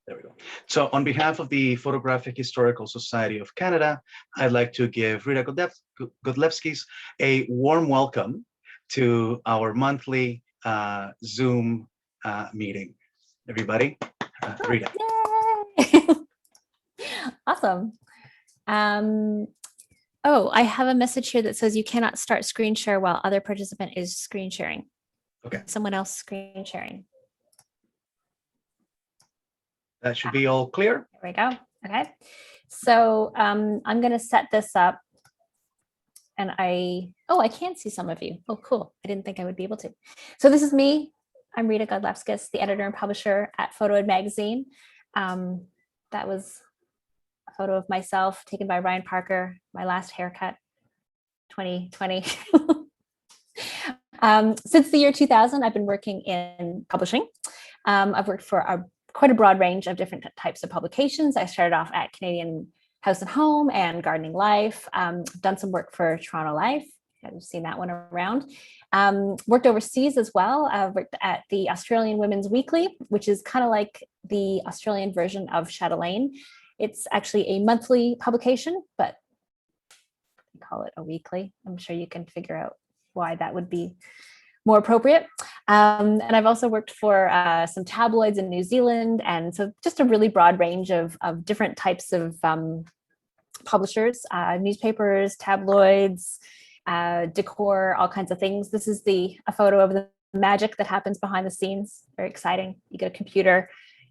There we go. So on behalf of the Photographic Historical Society of Canada, I'd like to give Rita Godlevskis a warm welcome to our monthly Zoom meeting. Everybody, Rita. Yay! Awesome. Oh, I have a message here that says you cannot start screen share while other participant is screen sharing. Okay. Someone else screen sharing. That should be all clear. There we go. Okay. So I'm going to set this up. And I can see some of you. Oh, cool. I didn't think I would be able to. So this is me. I'm Rita Godlevskis, the editor and publisher at PhotoEd magazine. That was a photo of myself taken by Ryan Parker, my last haircut, 2020. Since the year 2000, I've been working in publishing. I've worked for quite a broad range of different types of publications. I started off at Canadian House and Home and Gardening Life, done some work for Toronto Life. I've seen that one around. Worked overseas as well. I've worked at the Australian Women's Weekly, which is kind of like the Australian version of Chatelaine. It's actually a monthly publication, but we call it a weekly. I'm sure you can figure out why that would be more appropriate. And I've also worked for some tabloids in New Zealand. And so just a really broad range of different types of publishers, newspapers, tabloids, decor, all kinds of things. This is a photo of the magic that happens behind the scenes. Very exciting. You get a computer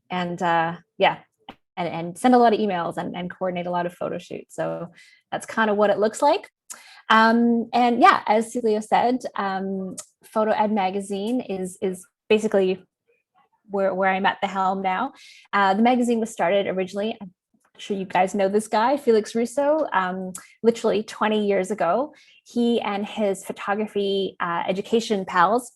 and and send a lot of emails and coordinate a lot of photo shoots. So that's kind of what it looks like. And yeah, as Celia said, PhotoEd magazine is basically where I'm at the helm now. The magazine was started originally, I'm sure you guys know this guy, Felix Russo, literally 20 years ago. He and his photography education pals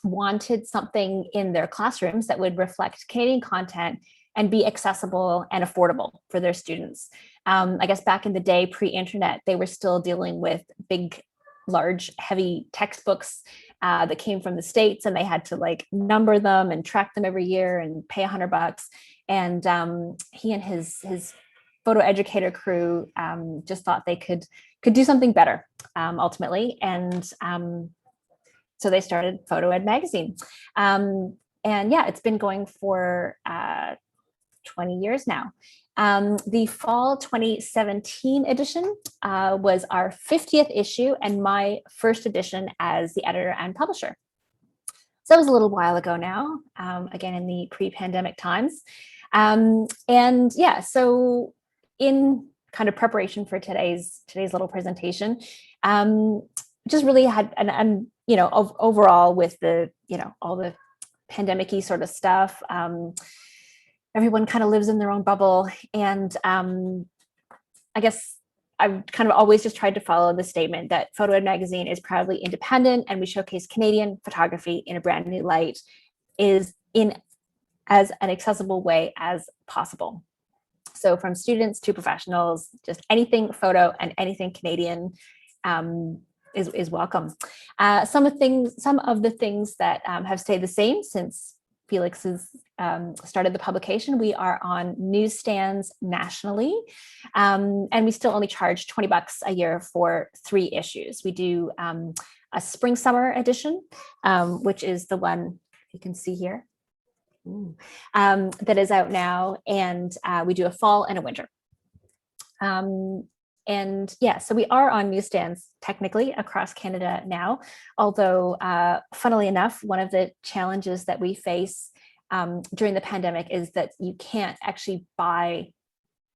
wanted something in their classrooms that would reflect Canadian content and be accessible and affordable for their students. I guess back in the day, pre-internet, they were still dealing with big, large, heavy textbooks that came from the States, and they had to like number them and track them every year and pay $100. And he and his photo educator crew just thought they could do something better ultimately. And so they started PhotoEd magazine. And yeah, it's been going for 20 years now. The fall 2017 edition was our 50th issue and my first edition as the editor and publisher. So that was a little while ago now, again, in the pre-pandemic times. And yeah, so in kind of preparation for today's little presentation, just really had overall with the, all the pandemic-y sort of stuff, everyone kind of lives in their own bubble. And I guess I've kind of always just tried to follow the statement that PhotoEd magazine is proudly independent and we showcase Canadian photography in a brand new light, is in as an accessible way as possible. So from students to professionals, just anything photo and anything Canadian is welcome. Some of the things that have stayed the same since Felix has started the publication. We are on newsstands nationally, and we still only charge $20 a year for 3 issues. We do a spring summer edition, which is the one you can see here, that is out now, and we do a fall and a winter. And yeah, so we are on newsstands technically across Canada now, although funnily enough, one of the challenges that we face during the pandemic is that you can't actually buy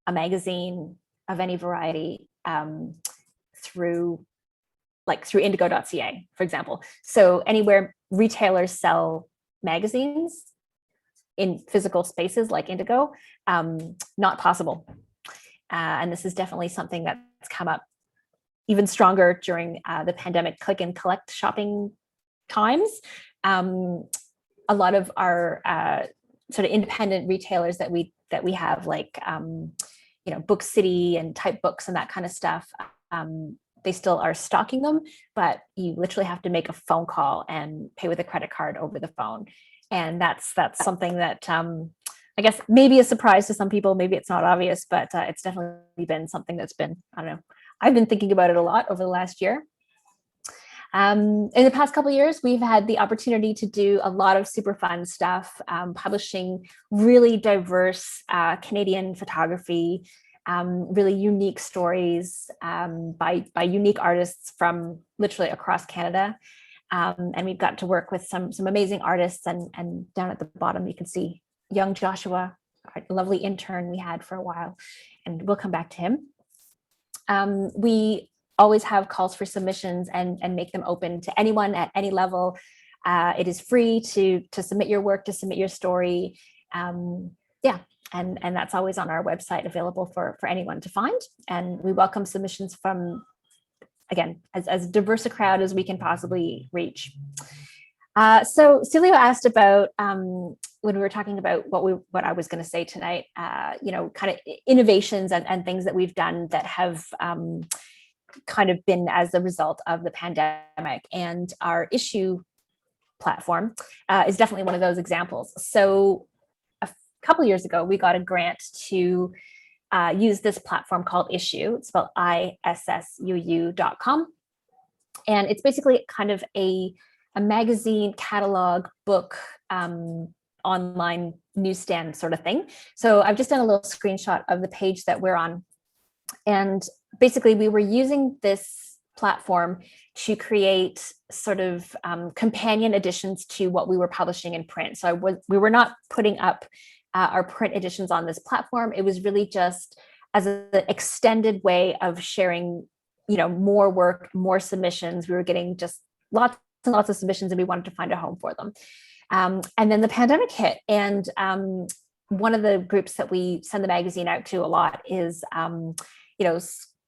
a magazine of any variety through indigo.ca, for example. So anywhere retailers sell magazines in physical spaces like Indigo, not possible. And this is definitely something that's come up even stronger during the pandemic click and collect shopping times. A lot of our sort of independent retailers that we have, like Book City and Type Books and that kind of stuff, they still are stocking them, but you literally have to make a phone call and pay with a credit card over the phone. And that's something that I guess maybe a surprise to some people, maybe it's not obvious, but it's definitely been something that's been, I don't know, I've been thinking about it a lot over the last year. In the past couple of years, we've had the opportunity to do a lot of super fun stuff, publishing really diverse Canadian photography, really unique stories by unique artists from literally across Canada. And we've got to work with some amazing artists, and down at the bottom, you can see young Joshua, our lovely intern we had for a while, and we'll come back to him. We always have calls for submissions and make them open to anyone at any level. It is free to submit your work, to submit your story. Yeah, and that's always on our website, available for anyone to find. And we welcome submissions from, again, as diverse a crowd as we can possibly reach. So Celio asked about, when we were talking about what I was going to say tonight, kind of innovations and things that we've done that have kind of been as a result of the pandemic, and our issue platform is definitely one of those examples. So a couple of years ago, we got a grant to use this platform called Issuu. It's spelled ISSUU.com. And it's basically kind of a magazine, catalog, book, online newsstand sort of thing. So I've just done a little screenshot of the page that we're on. And basically, we were using this platform to create sort of companion editions to what we were publishing in print. So we were not putting up our print editions on this platform. It was really just as an extended way of sharing, more work, more submissions. We were getting just lots and lots of submissions, and we wanted to find a home for them. And then the pandemic hit, and one of the groups that we send the magazine out to a lot is,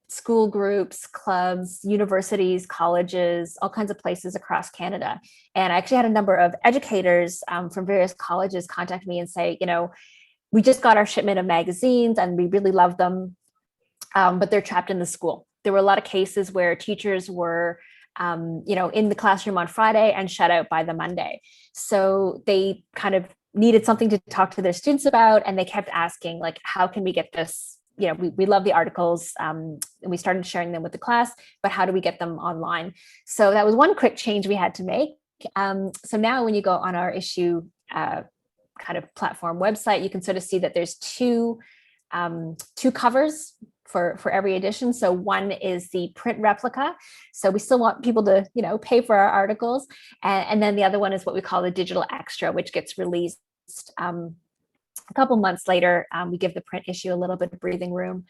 school groups, clubs, universities, colleges, all kinds of places across Canada. And I actually had a number of educators from various colleges contact me and say, we just got our shipment of magazines and we really love them, but they're trapped in the school. There were a lot of cases where teachers were in the classroom on Friday and shut out by the Monday. So they kind of needed something to talk to their students about, and they kept asking, like, how can we get this? We love the articles, and we started sharing them with the class, but how do we get them online? So that was one quick change we had to make. So now when you go on our Issuu kind of platform website, you can sort of see that there's two covers for every edition. So one is the print replica. So we still want people to, pay for our articles. And then the other one is what we call the digital extra, which gets released a couple months later. We give the print issue a little bit of breathing room.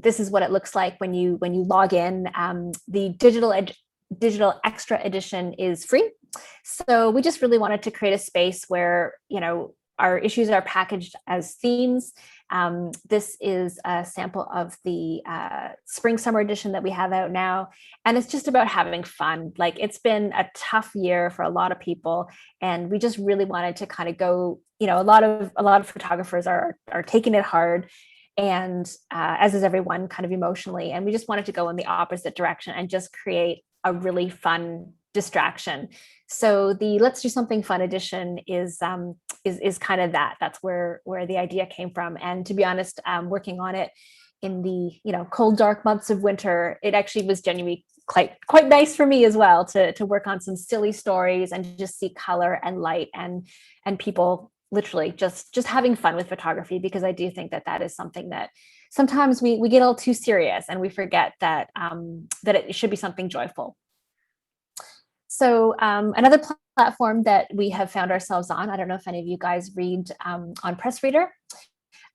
This is what it looks like when you log in. The digital extra edition is free. So we just really wanted to create a space where, our issues are packaged as themes. This is a sample of the spring summer edition that we have out now. And it's just about having fun. Like, it's been a tough year for a lot of people. And we just really wanted to kind of go, a lot of photographers are taking it hard, and as is everyone, kind of emotionally. And we just wanted to go in the opposite direction and just create a really fun distraction. So the Let's Do Something Fun edition is kind of that. That's where the idea came from. And to be honest, working on it in the cold, dark months of winter, it actually was genuinely quite nice for me as well to work on some silly stories and just see color and light and people literally just having fun with photography, because I do think that is something that sometimes we get a little too serious and we forget that it should be something joyful. So another platform that we have found ourselves on, I don't know if any of you guys read on Press Reader,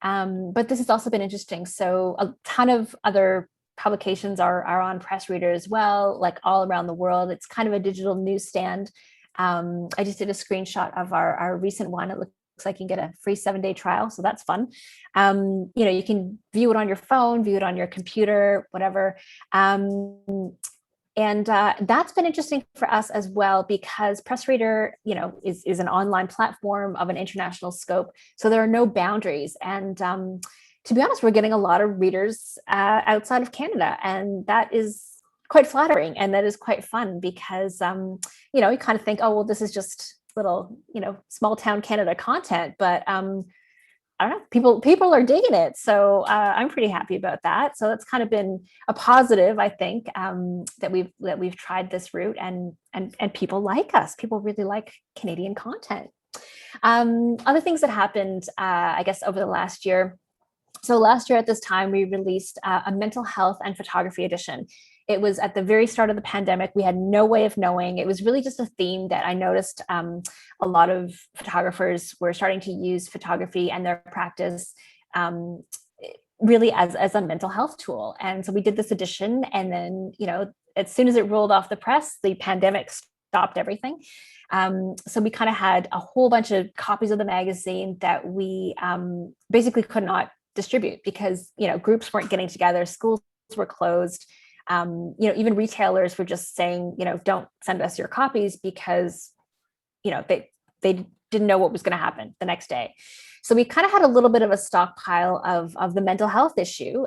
but this has also been interesting. So a ton of other publications are on Press Reader as well, like all around the world. It's kind of a digital newsstand. I just did a screenshot of our recent one. It looks like you can get a free 7-day trial, so that's fun. You can view it on your phone, view it on your computer, whatever. And that's been interesting for us as well, because Press Reader, is an online platform of an international scope. So there are no boundaries. And to be honest, we're getting a lot of readers outside of Canada. And that is quite flattering. And that is quite fun, because, you kind of think, oh, well, this is just little, small town Canada content. But I don't know, people are digging it. So I'm pretty happy about that. So that's kind of been a positive, I think, that we've tried this route, and people like us. People really like Canadian content. Other things that happened, I guess, over the last year. So last year at this time, we released a mental health and photography edition. It was at the very start of the pandemic. We had no way of knowing. It was really just a theme that I noticed a lot of photographers were starting to use photography and their practice really as a mental health tool. And so we did this edition, and then, as soon as it rolled off the press, the pandemic stopped everything. So we kind of had a whole bunch of copies of the magazine that we basically could not distribute because, groups weren't getting together, schools were closed. Even retailers were just saying, don't send us your copies because, they didn't know what was going to happen the next day. So we kind of had a little bit of a stockpile of the mental health issue.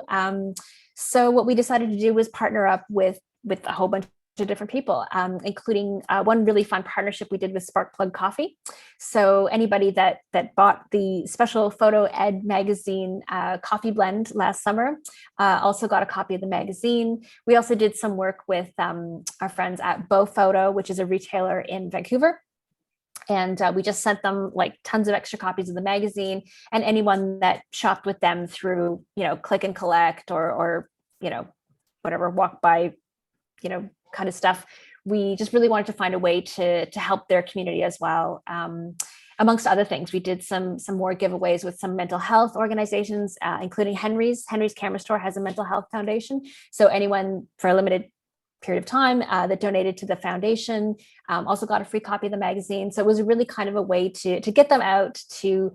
So what we decided to do was partner up with a whole bunch of different people, including one really fun partnership we did with Sparkplug Coffee. So anybody that bought the special PhotoEd magazine coffee blend last summer also got a copy of the magazine. We also did some work with our friends at Beau Photo, which is a retailer in Vancouver. And we just sent them like tons of extra copies of the magazine, and anyone that shopped with them through, click and collect or whatever, walk by, kind of stuff. We just really wanted to find a way to help their community as well. Amongst other things, we did some more giveaways with some mental health organizations, including Henry's Camera Store has a mental health foundation. So anyone for a limited period of time that donated to the foundation also got a free copy of the magazine. So it was really kind of a way to get them out, to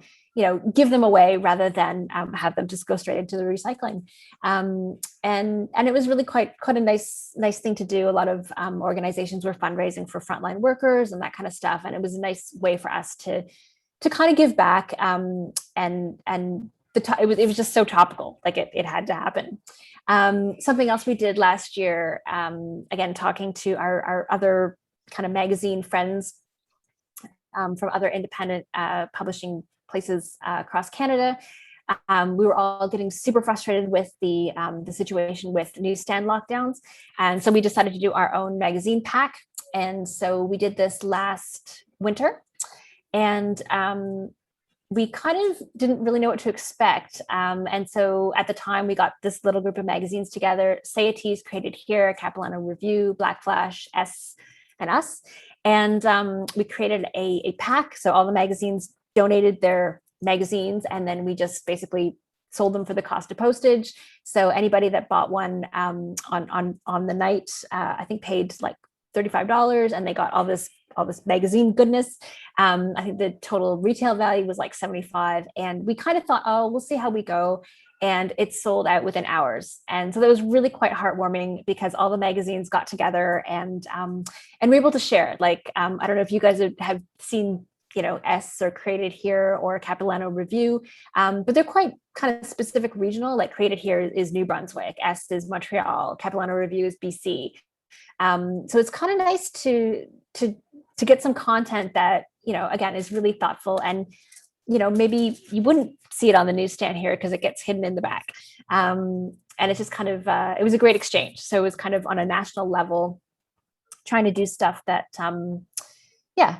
give them away rather than have them just go straight into the recycling. And it was really quite a nice thing to do. A lot of organizations were fundraising for frontline workers and that kind of stuff. And it was a nice way for us to kind of give back. It was just so topical, like it had to happen. Something else we did last year, again, talking to our other kind of magazine friends from other independent publishing places across Canada. We were all getting super frustrated with the situation with newsstand lockdowns. And so we decided to do our own magazine pack. And so we did this last winter. And we kind of didn't really know what to expect. And so at the time, we got this little group of magazines together: Satié's, Created Here, Capilano Review, Black Flash, S, and Us. And we created a pack. So all the magazines donated their magazines, and then we just basically sold them for the cost of postage. So anybody that bought one on the night, I think paid like $35, and they got all this magazine goodness. I think the total retail value was like $75, and we kind of thought, oh, we'll see how we go. And it sold out within hours. And so that was really quite heartwarming because all the magazines got together and we were able to share it. Like, I don't know if you guys have seen, S or Created Here or Capilano Review, but they're quite kind of specific regional. Like Created Here is New Brunswick, S is Montreal, Capilano Review is BC. So it's kind of nice to get some content that, again, is really thoughtful, and, maybe you wouldn't see it on the newsstand here because it gets hidden in the back. And it's just kind of, it was a great exchange. So it was kind of on a national level, trying to do stuff that, it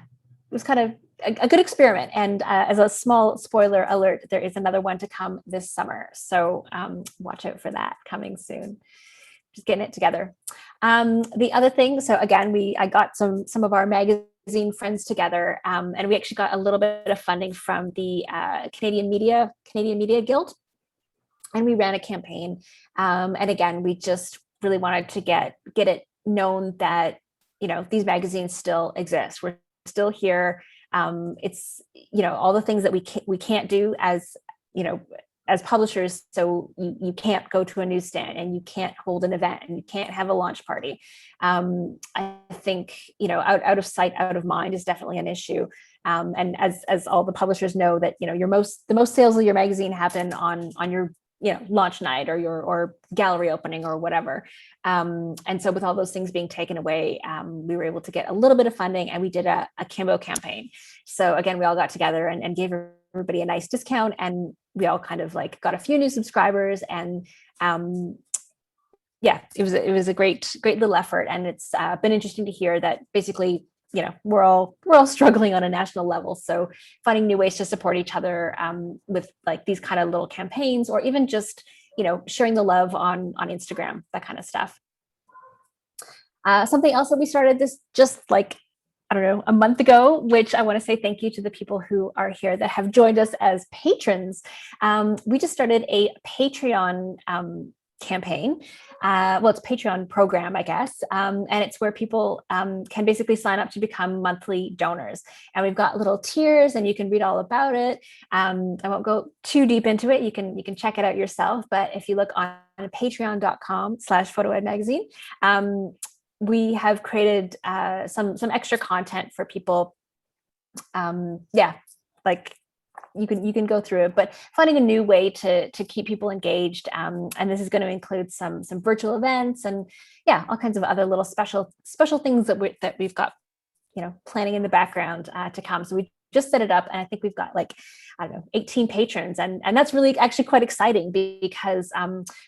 was kind of a good experiment. And as a small spoiler alert, there is another one to come this summer. So watch out for that coming soon. Just getting it together. The other thing, so again, I got some of our magazine friends together, and we actually got a little bit of funding from the Canadian Media Guild, and we ran a campaign. And again, we just really wanted to get it known that these magazines still exist. We're still here. It's all the things that we can't do as as publishers. So you can't go to a newsstand, and you can't hold an event, and you can't have a launch party. I think, out of sight, out of mind is definitely an issue. And as all the publishers know, that, the most sales of your magazine happen on your, launch night or gallery opening or whatever. And so with all those things being taken away, we were able to get a little bit of funding, and we did a Kimbo campaign. So again, we all got together and gave everybody a nice discount, and we all kind of like got a few new subscribers, and yeah, it was a great little effort. And it's been interesting to hear that basically, you know, we're all struggling on a national level. So finding new ways to support each other with like these kind of little campaigns, or even just, you know, sharing the love on Instagram, that kind of stuff. Something else that we started this just like, I don't know, a month ago, which I want to say thank you to the people who are here that have joined us as patrons. We just started a Patreon campaign. Well, it's a Patreon program, I guess. And it's where people can basically sign up to become monthly donors. And we've got little tiers, and you can read all about it. I won't go too deep into it. You can check it out yourself. But if you look on patreon.com/PhotoEd magazine, we have created some extra content for people. Yeah, like you can go through it, but finding a new way to keep people engaged. And this is going to include some virtual events, and yeah, all kinds of other little special things that we've got, you know, planning in the background to come. So we just set it up, and I think we've got like, I don't know, 18 patrons, and that's really actually quite exciting, because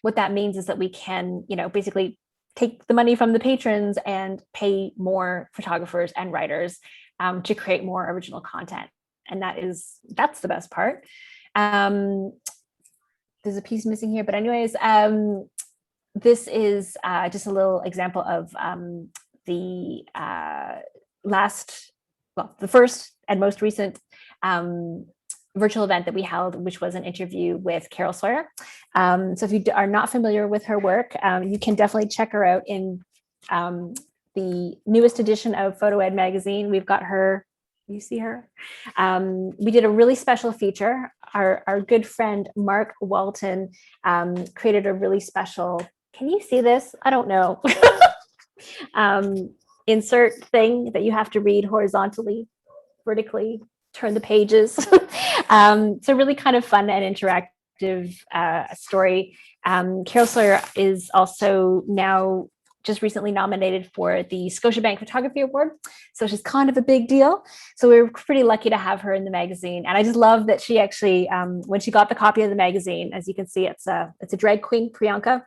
what that means is that we can, you know, basically take the money from the patrons and pay more photographers and writers to create more original content. And that's the best part. There's a piece missing here, but anyways, this is just a little example of the first and most recent virtual event that we held, which was an interview with Carol Sawyer. So if you are not familiar with her work, you can definitely check her out in the newest edition of PhotoEd magazine. We've got her. You see her? We did a really special feature. Our good friend Mark Walton created a really special, can you see this? I don't know. Insert thing that you have to read horizontally, vertically, turn the pages. So really kind of fun and interactive story. Carol Sawyer is also now just recently nominated for the Scotiabank Photography Award. So she's kind of a big deal. So we were pretty lucky to have her in the magazine. And I just love that she actually, when she got the copy of the magazine, as you can see, it's a drag queen, Priyanka.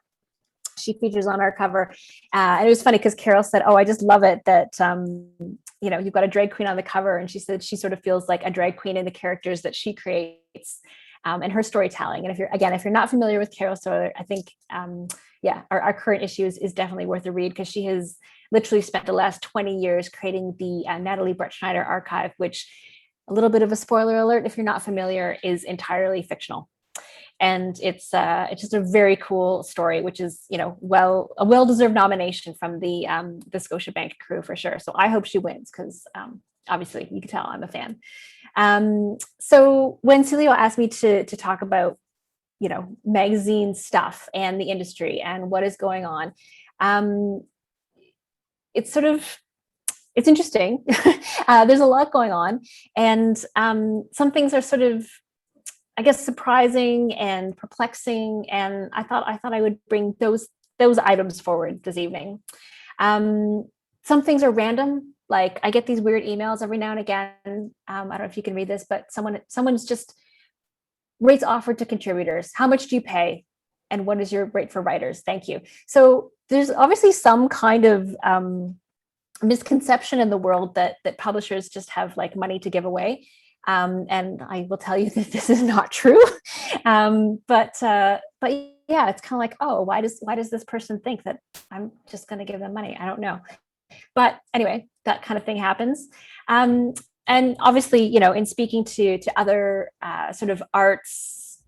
She features on our cover. And it was funny because Carol said, "Oh, I just love it that, you know, you've got a drag queen on the cover." And she said she sort of feels like a drag queen in the characters that she creates and her storytelling. And if you're not familiar with Carol Sawyer, I think, yeah, our current issue is definitely worth a read, because she has literally spent the last 20 years creating the Natalie Brett Schneider archive, which, a little bit of a spoiler alert, if you're not familiar, is entirely fictional. And it's just a very cool story, which is, you know, a well-deserved nomination from the Scotiabank crew for sure. So I hope she wins, because obviously you can tell I'm a fan. So when Celio asked me to talk about, you know, magazine stuff and the industry and what is going on, it's interesting. There's a lot going on, and some things are sort of, I guess, surprising and perplexing. And I thought I would bring those items forward this evening. Some things are random. Like, I get these weird emails every now and again. I don't know if you can read this, but someone's just rates offered to contributors. How much do you pay? And what is your rate for writers? Thank you. So there's obviously some kind of misconception in the world that publishers just have like money to give away. And I will tell you that this is not true. But yeah, it's kind of like, oh, why does this person think that I'm just going to give them money? I don't know. But anyway, that kind of thing happens. And obviously, you know, in speaking to other sort of arts,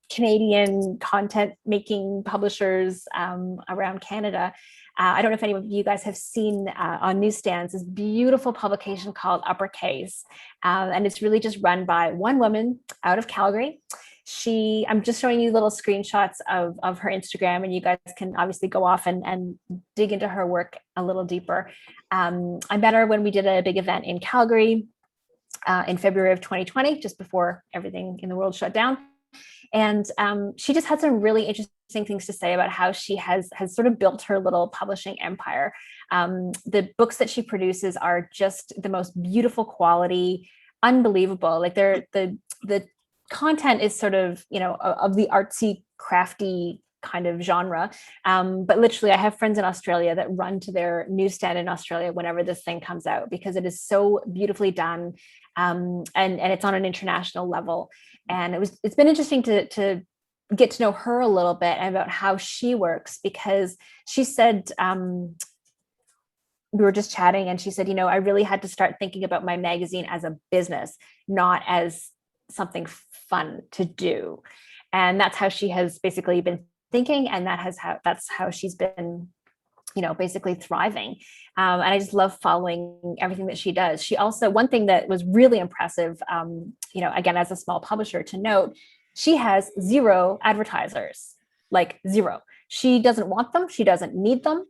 Canadian content making publishers around Canada, I don't know if any of you guys have seen on newsstands this beautiful publication called Uppercase. And it's really just run by one woman out of Calgary. I'm just showing you little screenshots of her Instagram, and you guys can obviously go off and dig into her work a little deeper. I met her when we did a big event in Calgary in February of 2020, just before everything in the world shut down. And she just had some really interesting things to say about how she has sort of built her little publishing empire. The books that she produces are just the most beautiful quality, unbelievable. Like they're the content is sort of, of the artsy, crafty kind of genre. But literally, I have friends in Australia that run to their newsstand in Australia whenever this thing comes out, because it is so beautifully done. And it's on an international level. And it's been interesting to get to know her a little bit about how she works, because she said, we were just chatting and she said, I really had to start thinking about my magazine as a business, not as something fun to do. And that's how she has basically been thinking. And that's how she's been, basically thriving. And I just love following everything that she does. She also, one thing that was really impressive, again, as a small publisher, to note, she has 0 advertisers, like 0. She doesn't want them. She doesn't need them.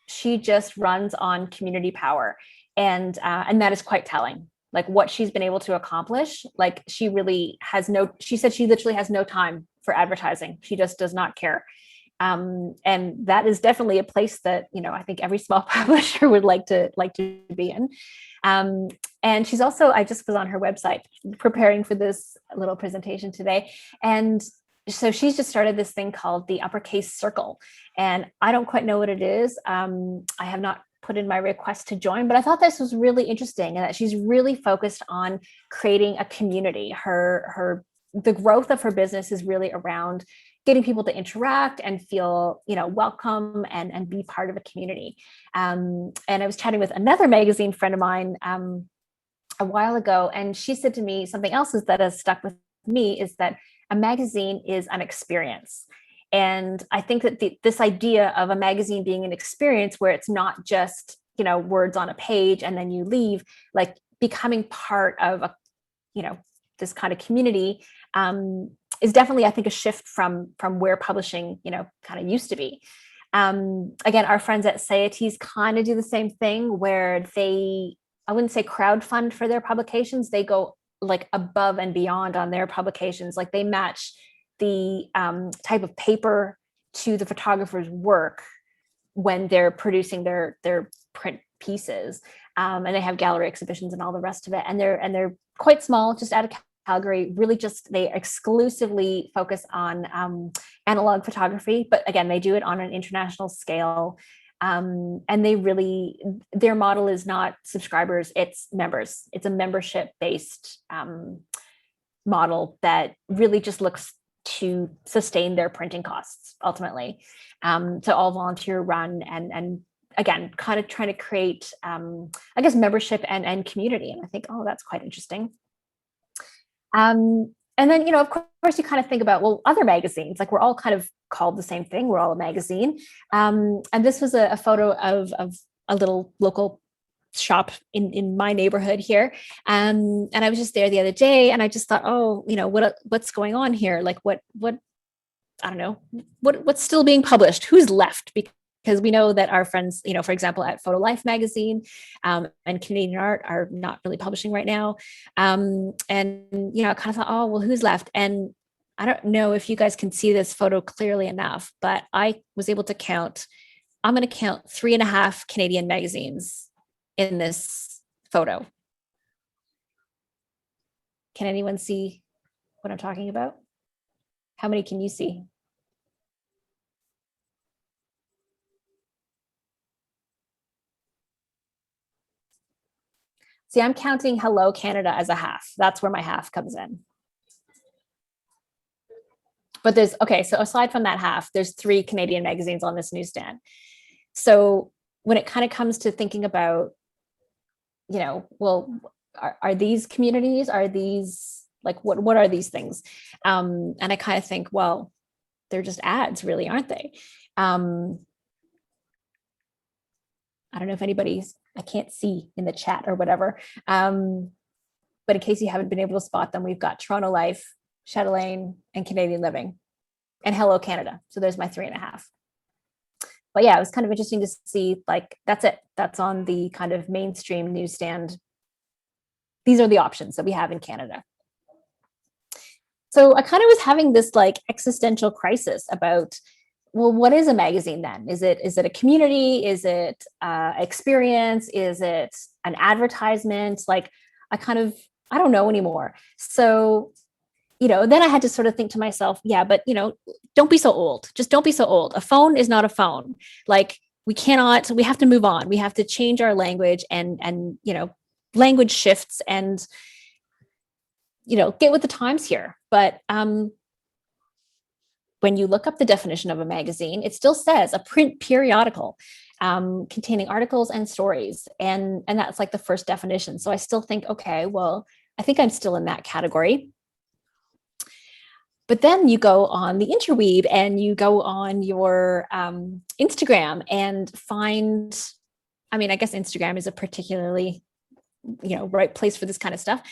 She just runs on community power. And that is quite telling, like what she's been able to accomplish. Like she said she literally has no time for advertising. She just does not care. And that is definitely a place that, I think every small publisher would like to be in. And she's also, I just was on her website preparing for this little presentation today. And so she's just started this thing called the Uppercase Circle. And I don't quite know what it is. I have not put in my request to join, but I thought this was really interesting, and that she's really focused on creating a community. The growth of her business is really around getting people to interact and feel, welcome and be part of a community. And I was chatting with another magazine friend of mine a while ago, and she said to me something else that has stuck with me, is that a magazine is an experience. And I think that this idea of a magazine being an experience where it's not just, words on a page and then you leave, like becoming part of this kind of community, is definitely, I think, a shift from where publishing, kind of used to be. Again, our friends at Saites kind of do the same thing, where I wouldn't say crowdfund for their publications. They go like above and beyond on their publications. Like they match the type of paper to the photographer's work when they're producing their print pieces. And they have gallery exhibitions and all the rest of it. And they're quite small, just out of Calgary. Really, they exclusively focus on analog photography. But again, they do it on an international scale. And their model is not subscribers, it's members. It's a membership-based model that really just looks to sustain their printing costs ultimately. So all volunteer run, and again, kind of trying to create, membership and community. And I think, that's quite interesting. And then, of course, you kind of think about, well, other magazines, like we're all kind of called the same thing. We're all a magazine. And this was a photo of a little local shop in my neighborhood here. And I was just there the other day, and I just thought, what's going on here? Like what, I don't know, what's still being published? Who's left? Because we know that our friends, for example, at Photo Life magazine and Canadian Art are not really publishing right now. And, I kind of thought, who's left? And I don't know if you guys can see this photo clearly enough, but I was able to I'm going to count 3.5 Canadian magazines in this photo. Can anyone see what I'm talking about? How many can you see? See, I'm counting Hello Canada as a half. That's where my half comes in. But so aside from that half, there's 3 Canadian magazines on this newsstand. So when it kind of comes to thinking about, are these communities? Are these, like, what are these things? And I kind of think, well, they're just ads, really, aren't they? I don't know if I can't see in the chat or whatever. But in case you haven't been able to spot them, we've got Toronto Life, Chatelaine, and Canadian Living, and Hello Canada. So there's my 3.5. But yeah, it was kind of interesting to see, like, that's it. That's on the kind of mainstream newsstand. These are the options that we have in Canada. So I kind of was having this like existential crisis about, well, what is a magazine then? Is it a community? Is it experience? Is it an advertisement? Like, I don't know anymore. So, then I had to sort of think to myself, yeah, but don't be so old. Just don't be so old. A phone is not a phone. Like we have to move on. We have to change our language and language shifts and, get with the times here. But when you look up the definition of a magazine, it still says a print periodical containing articles and stories. And that's like the first definition. So I still think, okay, well, I think I'm still in that category. But then you go on the interweave and you go on your Instagram and find, I guess Instagram is a particularly, right place for this kind of stuff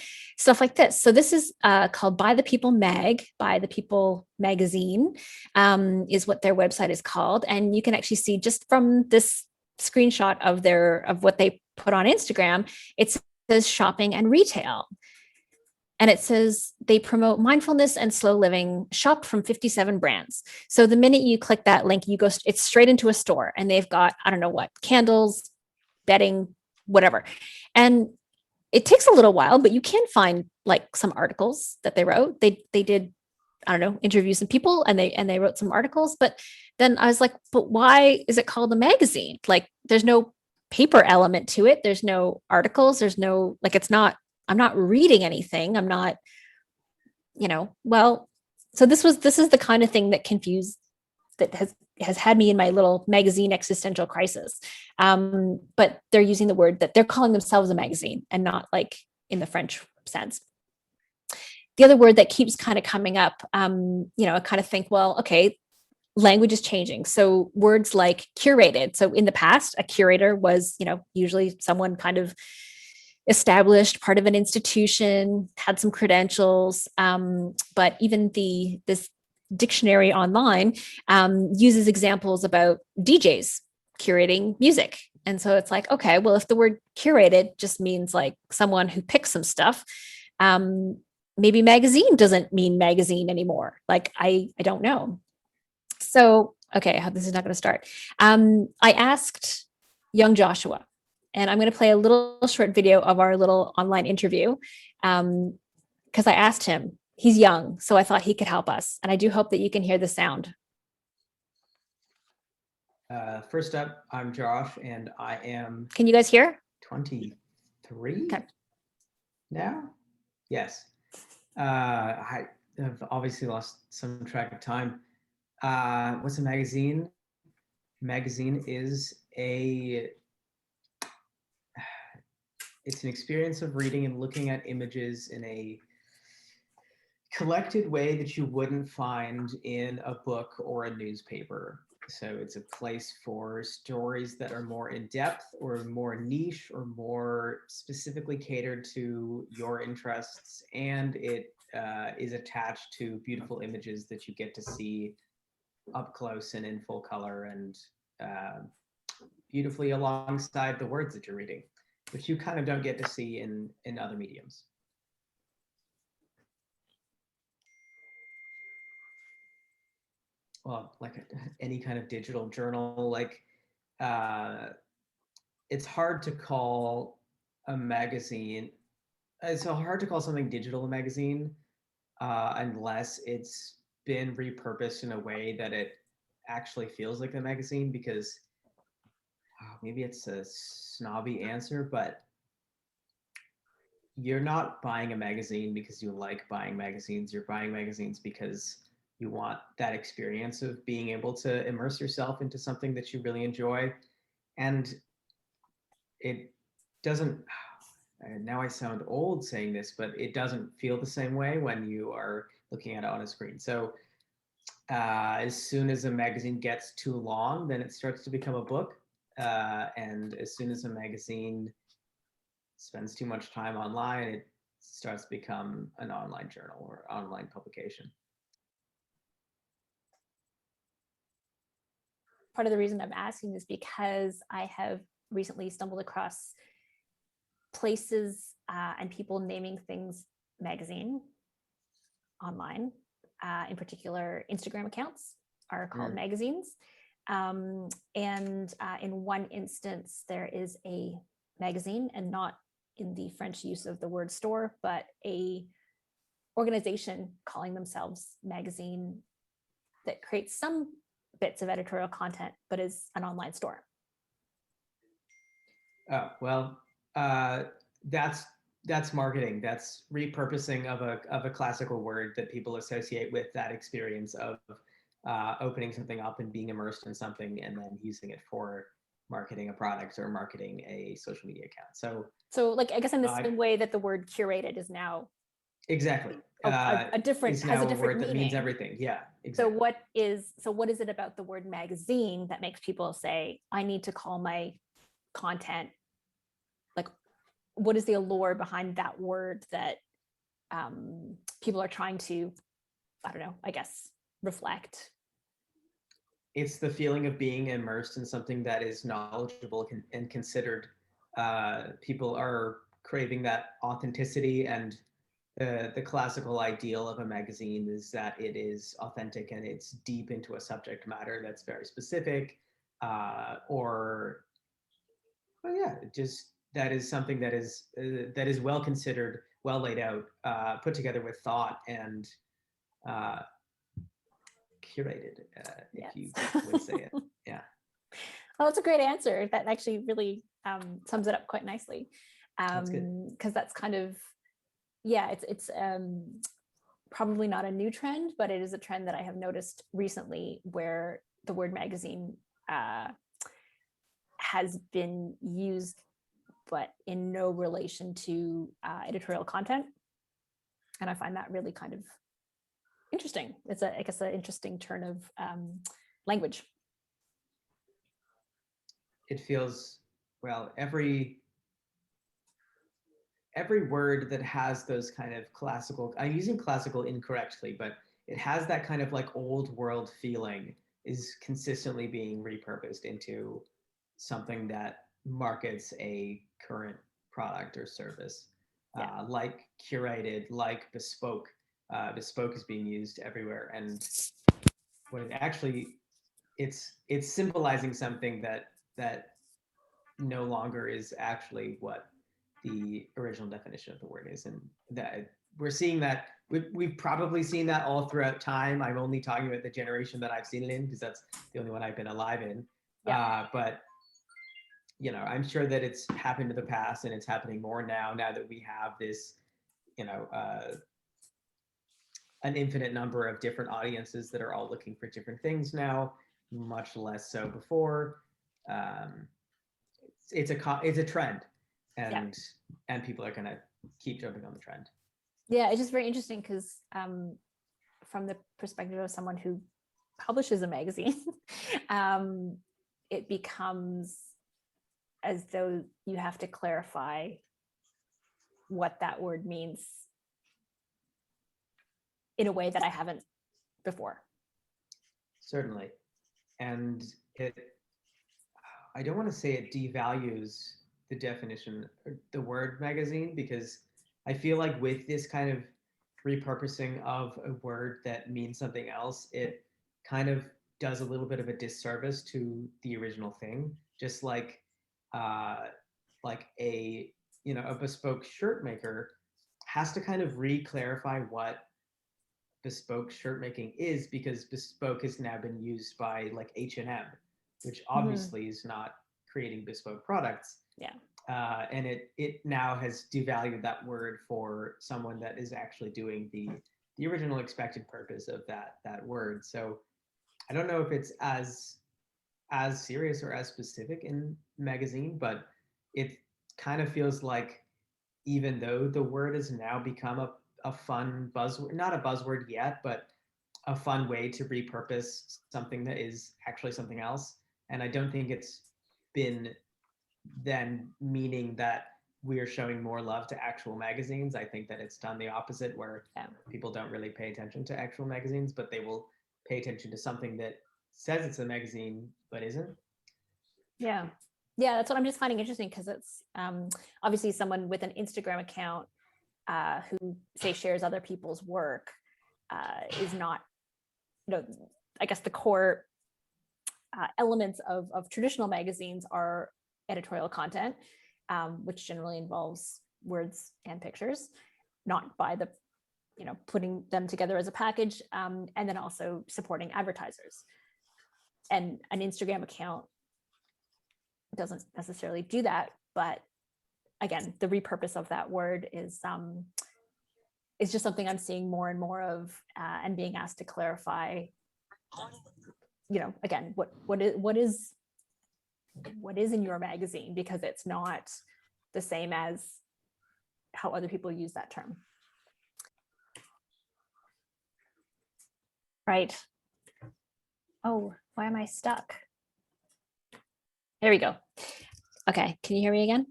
like this. So this is called By the People By the People Magazine is what their website is called. And you can actually see just from this screenshot of what they put on Instagram, it says shopping and retail. And it says they promote mindfulness and slow living, shop from 57 brands. So the minute you click that link, it's straight into a store and they've got, I don't know what, candles, bedding, whatever. And it takes a little while, but you can find like some articles that they wrote. They did, I don't know, interview some people and they wrote some articles. But then I was like, but why is it called a magazine? Like there's no paper element to it. There's no articles. There's no, like, I'm not reading anything. I'm not, well, so this is the kind of thing that has had me in my little magazine existential crisis. But they're using the word that they're calling themselves a magazine and not like in the French sense. The other word that keeps kind of coming up, I kind of think, well, okay, language is changing. So words like curated. So in the past, a curator was, usually someone kind of established, part of an institution, had some credentials. But even this dictionary online uses examples about DJs curating music. And so it's like, okay, well, if the word curated just means like someone who picks some stuff, maybe magazine doesn't mean magazine anymore. Like, I don't know. So, okay, this is not going to start. I asked young Joshua, and I'm going to play a little short video of our little online interview because I asked him. He's young, so I thought he could help us. And I do hope that you can hear the sound. First up, I'm Josh, and I am... Can you guys hear? 23 okay. Now? Yes. I have obviously lost some track of time. What's a magazine? Magazine is it's an experience of reading and looking at images in a collected way that you wouldn't find in a book or a newspaper. So it's a place for stories that are more in depth or more niche or more specifically catered to your interests. And it is attached to beautiful images that you get to see up close and in full color and beautifully alongside the words that you're reading, which you kind of don't get to see in other mediums. Well, like any kind of digital journal, like it's hard to call a magazine. It's hard to call something digital a magazine unless it's been repurposed in a way that it actually feels like a magazine, because maybe it's a snobby answer, but you're not buying a magazine because you like buying magazines. You're buying magazines because you want that experience of being able to immerse yourself into something that you really enjoy. And it doesn't, now I sound old saying this, but it doesn't feel the same way when you are looking at it on a screen. So as soon as a magazine gets too long, then it starts to become a book. And as soon as a magazine spends too much time online, it starts to become an online journal or online publication. Part of the reason I'm asking is because I have recently stumbled across places and people naming things magazine online. In particular, Instagram accounts are called magazines. And in one instance, there is a magazine, and not in the French use of the word store, but a organization calling themselves magazine that creates some bits of editorial content, but is an online store? Oh, well, that's marketing. That's repurposing of a classical word that people associate with that experience of opening something up and being immersed in something, and then using it for marketing a product or marketing a social media account. So like, I guess in the same way that the word curated is now exactly a different, is has now a different word that meaning. means everything. Yeah, So exactly. what is it about the word magazine that makes people say, I need to call my content, like, what is the allure behind that word that people are trying to, I don't know, I guess, reflect? It's the feeling of being immersed in something that is knowledgeable and considered. People are craving that authenticity, and the classical ideal of a magazine is that it is authentic and it's deep into a subject matter that's very specific, or well, yeah, just that is something that is well considered, well laid out, put together with thought, and uh, curated, if Yes. you would say it. Yeah. Well, that's a great answer. That actually really sums it up quite nicely. That's good. Because that's kind of, yeah, it's probably not a new trend, but it is a trend that I have noticed recently, where the word magazine has been used, but in no relation to editorial content. And I find that really kind of interesting. It's I guess, an interesting turn of language. It feels, well, every word that has those kind of classical, I'm using classical incorrectly, but it has that kind of like old world feeling, is consistently being repurposed into something that markets a current product or service. Yeah. Like curated, like bespoke. Bespoke is being used everywhere, and what it actually, it's symbolizing something that no longer is actually what the original definition of the word is. And that we're seeing that, we've probably seen that all throughout time. I'm only talking about the generation that I've seen it in, because that's the only one I've been alive in. Yeah. But I'm sure that it's happened in the past, and it's happening more now that we have this, an infinite number of different audiences that are all looking for different things now, much less so before. Um, it's a trend, and people are gonna keep jumping on the trend. Yeah, it's just very interesting because from the perspective of someone who publishes a magazine, it becomes as though you have to clarify what that word means in a way that I haven't before. Certainly. And I don't want to say it devalues the definition, the word magazine, because I feel like with this kind of repurposing of a word that means something else, it kind of does a little bit of a disservice to the original thing. Just like a a bespoke shirt maker has to kind of re-clarify what bespoke shirt making is, because bespoke has now been used by like H&M, which obviously is not creating bespoke products. Yeah. And it now has devalued that word for someone that is actually doing the original expected purpose of that word. So I don't know if it's as serious or as specific in magazine, but it kind of feels like, even though the word has now become a fun buzzword, not a buzzword yet, but a fun way to repurpose something that is actually something else. And I don't think it's been then meaning that we're showing more love to actual magazines. I think that it's done the opposite, where people don't really pay attention to actual magazines, but they will pay attention to something that says it's a magazine but isn't. Yeah. Yeah, that's what I'm just finding interesting, because it's obviously someone with an Instagram account who, say, shares other people's work is not, I guess the core elements of traditional magazines are editorial content, which generally involves words and pictures, not by the putting them together as a package, and then also supporting advertisers. And an Instagram account doesn't necessarily do that, but again, the repurpose of that word is just something I'm seeing more and more of, and being asked to clarify. Again, what is in your magazine, because it's not the same as how other people use that term. Right. Oh, why am I stuck? There we go. Okay, can you hear me again?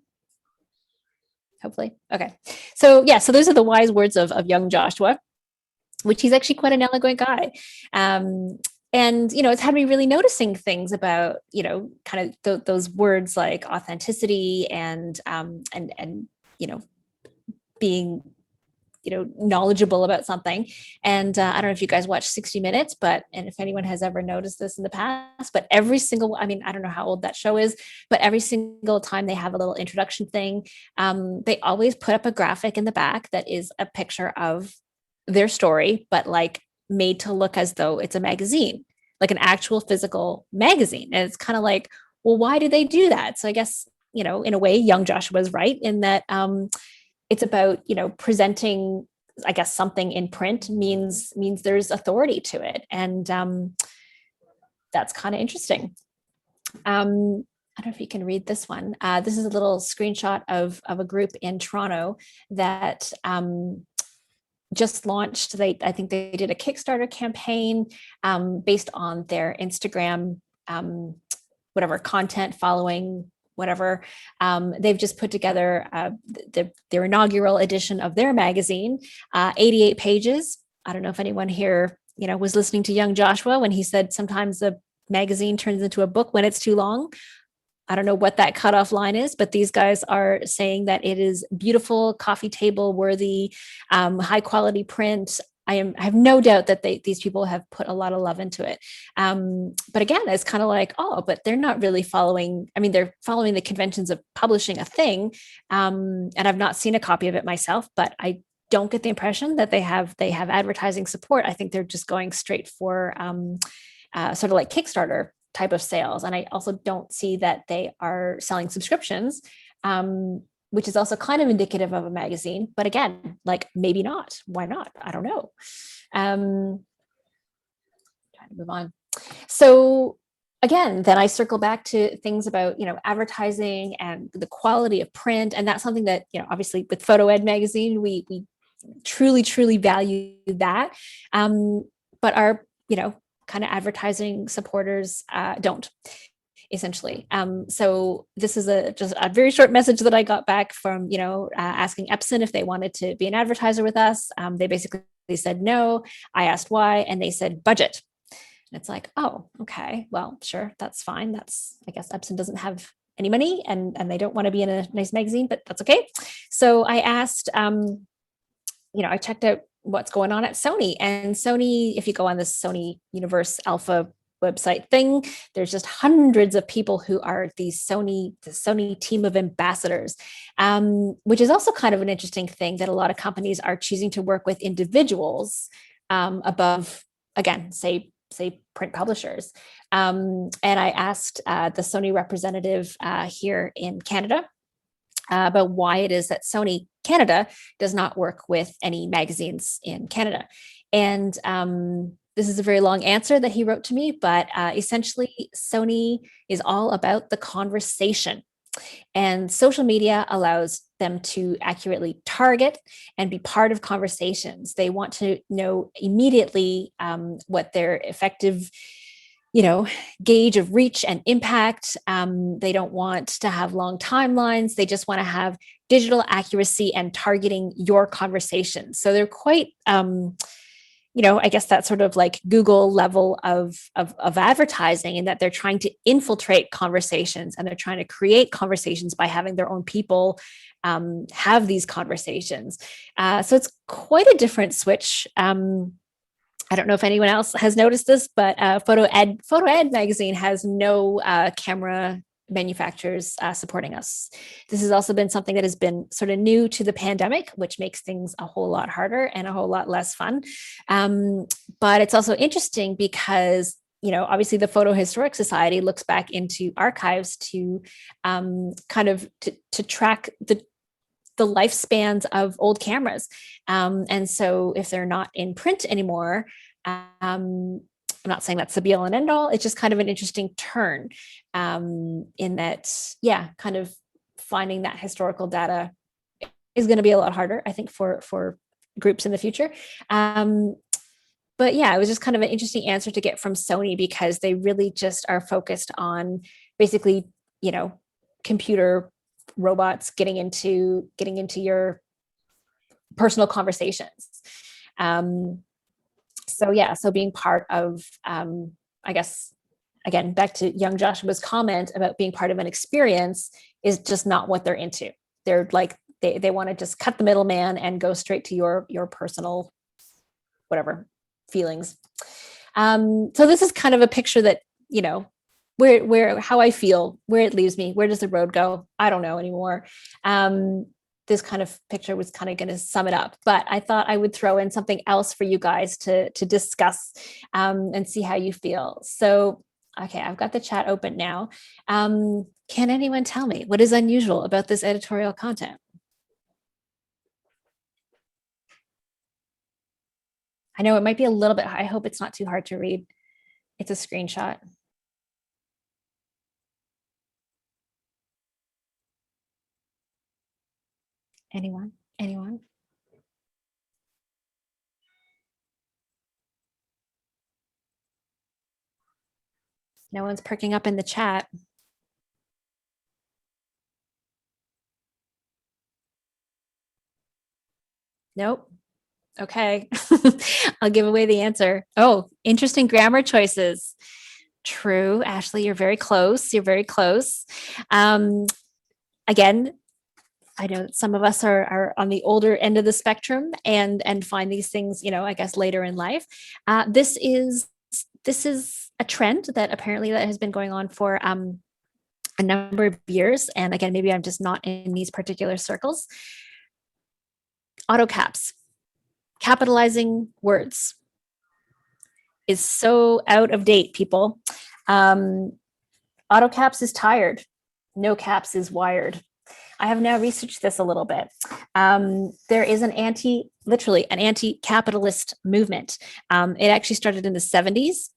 Hopefully. Okay. So yeah, so those are the wise words of young Joshua, which he's actually quite an eloquent guy. And, it's had me really noticing things about, kind of those words like authenticity and being, knowledgeable about something. And I don't know if you guys watch 60 Minutes, and if anyone has ever noticed this in the past, but every single, I don't know how old that show is, but every single time they have a little introduction thing, they always put up a graphic in the back that is a picture of their story, but like made to look as though it's a magazine, like an actual physical magazine. And it's kind of like, well, why do they do that? So I guess, in a way, young Joshua was right in that it's about, presenting, I guess, something in print means there's authority to it. And that's kind of interesting. I don't know if you can read this one. This is a little screenshot of a group in Toronto that just launched. I think they did a Kickstarter campaign based on their Instagram, whatever content following, whatever. They've just put together their inaugural edition of their magazine, 88 pages. I don't know if anyone here, was listening to young Joshua when he said sometimes a magazine turns into a book when it's too long. I don't know what that cutoff line is, but these guys are saying that it is beautiful, coffee table worthy, high quality print. I have no doubt that these people have put a lot of love into it. But again, it's kind of like, but they're not really following. They're following the conventions of publishing a thing. And I've not seen a copy of it myself, but I don't get the impression that they have advertising support. I think they're just going straight for sort of like Kickstarter type of sales. And I also don't see that they are selling subscriptions, which is also kind of indicative of a magazine. But again, like maybe not. Why not? I don't know. Trying to move on. So again, then I circle back to things about, advertising and the quality of print. And that's something that, obviously with PhotoEd magazine, we truly, truly value that. But our, kind of advertising supporters don't. Essentially. So this is just a very short message that I got back from, asking Epson if they wanted to be an advertiser with us. They basically said no. I asked why, and they said budget. And it's like, oh, okay, well, sure, that's fine. I guess Epson doesn't have any money and they don't want to be in a nice magazine, but that's okay. So I asked, I checked out what's going on at Sony, and Sony, if you go on the Sony Universe Alpha website thing, there's just hundreds of people who are the Sony team of ambassadors, which is also kind of an interesting thing that a lot of companies are choosing to work with individuals above, again, say print publishers. And I asked the Sony representative here in Canada about why it is that Sony Canada does not work with any magazines in Canada. And this is a very long answer that he wrote to me, but essentially Sony is all about the conversation, and social media allows them to accurately target and be part of conversations. They want to know immediately what their effective, gauge of reach and impact. They don't want to have long timelines. They just want to have digital accuracy and targeting your conversation. So they're quite, I guess that's sort of like Google level of advertising, in that they're trying to infiltrate conversations and they're trying to create conversations by having their own people have these conversations. So it's quite a different switch. I don't know if anyone else has noticed this, but PhotoEd magazine has no camera manufacturers supporting us. This has also been something that has been sort of new to the pandemic, which makes things a whole lot harder and a whole lot less fun. But it's also interesting because, obviously the Photo Historic Society looks back into archives to kind of to track the lifespans of old cameras. And so if they're not in print anymore, I'm not saying that's the be all and end all. It's just kind of an interesting turn in that, kind of finding that historical data is going to be a lot harder, I think, for groups in the future. But it was just kind of an interesting answer to get from Sony, because they really just are focused on basically, computer robots getting into your personal conversations. So being part of, I guess, again, back to young Joshua's comment about being part of an experience is just not what they're into. They're like, they want to just cut the middleman and go straight to your personal, whatever, feelings. So this is kind of a picture that, how I feel, where it leaves me, where does the road go? I don't know anymore. This kind of picture was kind of going to sum it up, but I thought I would throw in something else for you guys to discuss and see how you feel. So, okay, I've got the chat open now. Can anyone tell me what is unusual about this editorial content? I know it might be a little bit, I hope it's not too hard to read. It's a screenshot. Anyone? No one's perking up in the chat. Nope. Okay. I'll give away the answer. Oh, interesting grammar choices. True. Ashley, you're very close. Again, I know some of us are on the older end of the spectrum and find these things, I guess later in life. This is a trend that apparently that has been going on for a number of years. And again, maybe I'm just not in these particular circles. Auto caps, capitalizing words is so out of date, people. Auto caps is tired. No caps is wired. I have now researched this a little bit. There is an anti-capitalist movement. It actually started in the 70s,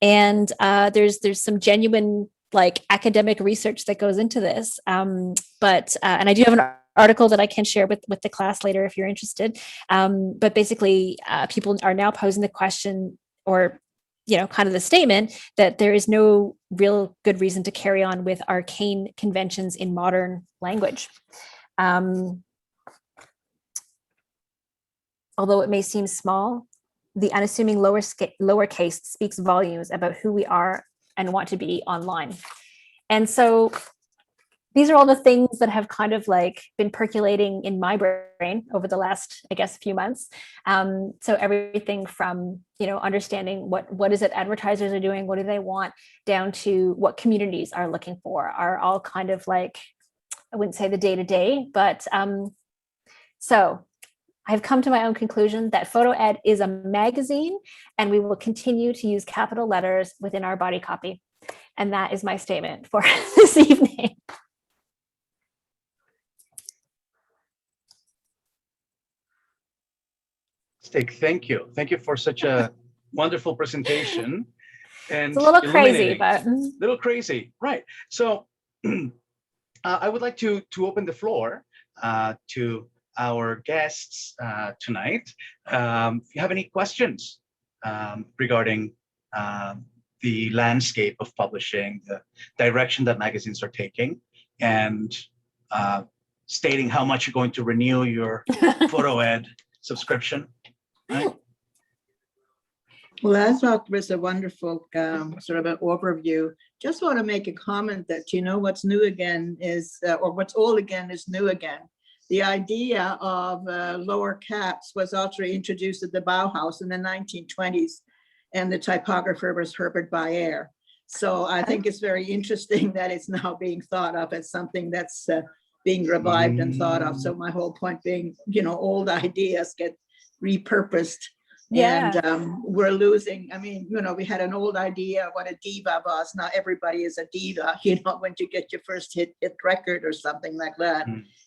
and there's some genuine academic research that goes into this. But I do have an article that I can share with the class later if you're interested. But basically, people are now posing the question, or kind of the statement, that there is no real good reason to carry on with arcane conventions in modern language. Although it may seem small, the unassuming lowercase speaks volumes about who we are and want to be online. And so these are all the things that have kind of been percolating in my brain over the last, I guess, few months. So everything from, understanding what is it advertisers are doing, what do they want, down to what communities are looking for, are all kind of I wouldn't say the day-to-day, but so I've come to my own conclusion that PhotoEd is a magazine, and we will continue to use capital letters within our body copy. And that is my statement for this evening. Thank you. Thank you for such a wonderful presentation. And it's a little crazy, but little crazy, right? So I would like to open the floor to our guests tonight. If you have any questions regarding the landscape of publishing, the direction that magazines are taking, and stating how much you're going to renew your PhotoEd subscription. Right. Well, I thought was a wonderful sort of an overview. Just want to make a comment that, what's new again is, or what's old again is new again. The idea of lower caps was also introduced at the Bauhaus in the 1920s, and the typographer was Herbert Bayer. So I think it's very interesting that it's now being thought of as something that's being revived and thought of. So my whole point being, old ideas get repurposed. Yeah. And we're losing, I mean, we had an old idea of what a diva was. Now everybody is a diva, when you get your first hit record or something like that.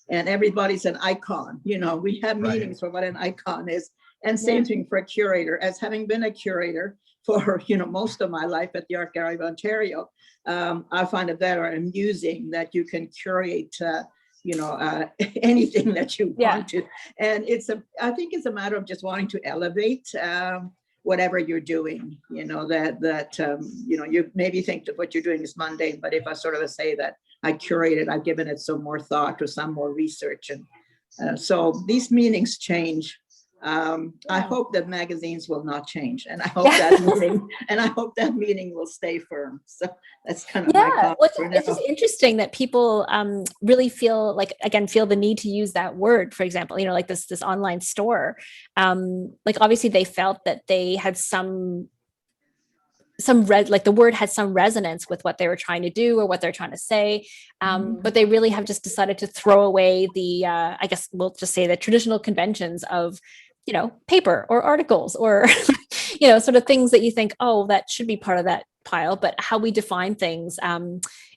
And everybody's an icon. We have meanings for what an icon is. And same thing for a curator. As having been a curator for most of my life at the Art Gallery of Ontario, I find it very amusing that you can curate anything that you want to. And I think it's a matter of just wanting to elevate whatever you're doing, you maybe think that what you're doing is mundane, but if I sort of say that I curated, I've given it some more thought or some more research. And so these meanings change. I hope that magazines will not change, and I hope that meaning will stay firm. So that's kind of my comment. It's just interesting that people really feel the need to use that word. For example, like this online store. Obviously they felt that they had the word had some resonance with what they were trying to do or what they're trying to say, but they really have just decided to throw away the I guess we'll just say the traditional conventions of paper or articles or sort of things that you think, oh, that should be part of that pile, but how we define things,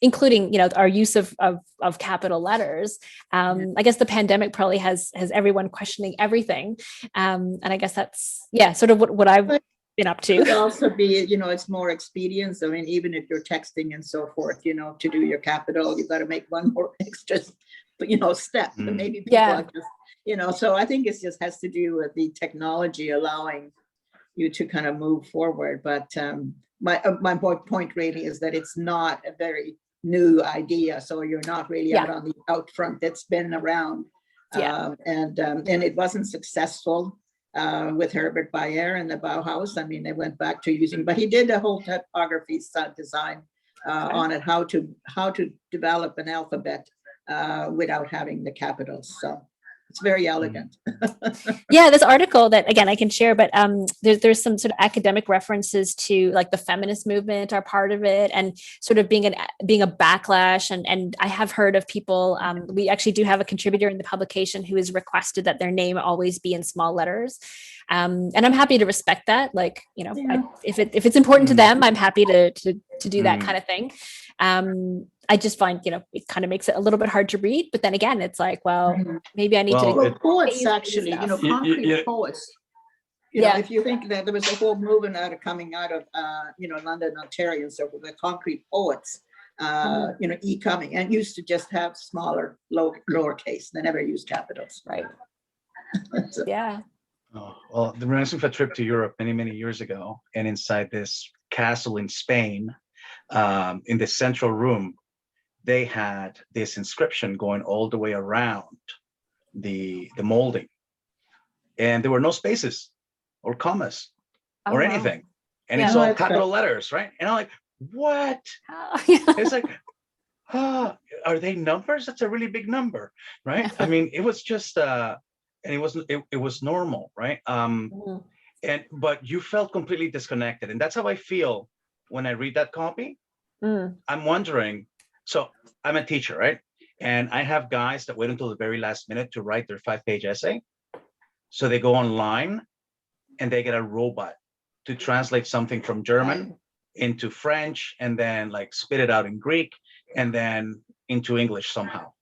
including our use of capital letters. I guess the pandemic probably has everyone questioning everything, and I guess that's sort of what I've been up to. It could also be, it's more expedience. I mean, even if you're texting and so forth, to do your capital, you've got to make one more extra, step. Maybe people are just, so I think it just has to do with the technology allowing you to kind of move forward. But my point really is that it's not a very new idea. So you're not really out on the out front. It's been around, and it wasn't successful. With Herbert Bayer and the Bauhaus. I mean, they went back to using, but he did a whole typography design on it, how to develop an alphabet without having the capitals. So it's very elegant. This article that, again, I can share, but there's some sort of academic references to like the feminist movement are part of it, and sort of being a backlash. And I have heard of people, we actually do have a contributor in the publication who has requested that their name always be in small letters. And I'm happy to respect that. If it's important to them, I'm happy to do that kind of thing. I just find, it kind of makes it a little bit hard to read, but then again, it's like, well, maybe I need to. Poets actually, concrete poets. If you think that there was a whole movement coming out of, London, Ontario, so the concrete poets, coming and used to just have smaller, lowercase. They never used capitals. Right. So, Oh, well, the reminds me of a trip to Europe many, many years ago, and inside this castle in Spain, in the central room, they had this inscription going all the way around the molding, and there were no spaces or commas or anything, and it's all capital letters, right? And I'm like, what? It's like, are they numbers? That's a really big number, right? I mean, it was just and it was normal, right? But you felt completely disconnected, and that's how I feel when I read that copy. I'm wondering, so I'm a teacher, right? And I have guys that wait until the very last minute to write their 5-page essay. So they go online and they get a robot to translate something from German into French, and then like spit it out in Greek, and then into English somehow.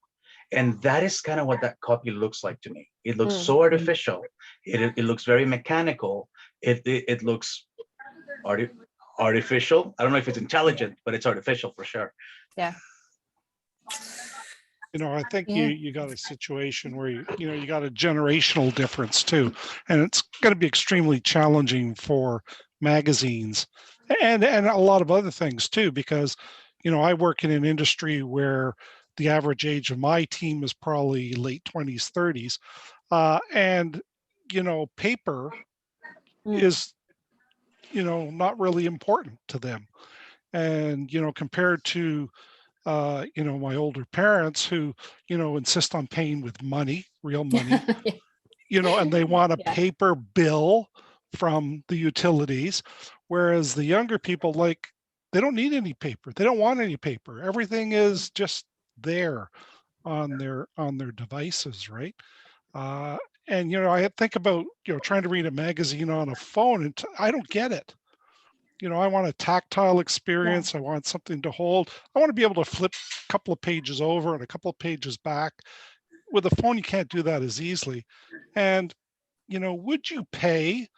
And that is kind of what that copy looks like to me. It looks so artificial. It looks very mechanical. It looks artificial. I don't know if it's intelligent, but it's artificial for sure. Yeah. I think you got a situation where you got a generational difference too, and it's going to be extremely challenging for magazines and a lot of other things too, because I work in an industry where the average age of my team is probably late 20s, 30s, and paper is not really important to them, and compared to my older parents who, insist on paying with money, real money, and they want a paper bill from the utilities, whereas the younger people like they don't need any paper. They don't want any paper. Everything is just there on their devices, right? And you know, I think about, you know, trying to read a magazine on a phone, and I don't get it. You know, I want a tactile experience. I want something to hold. I want to be able to flip a couple of pages over and a couple of pages back. With a phone, you can't do that as easily. And, you know, would you pay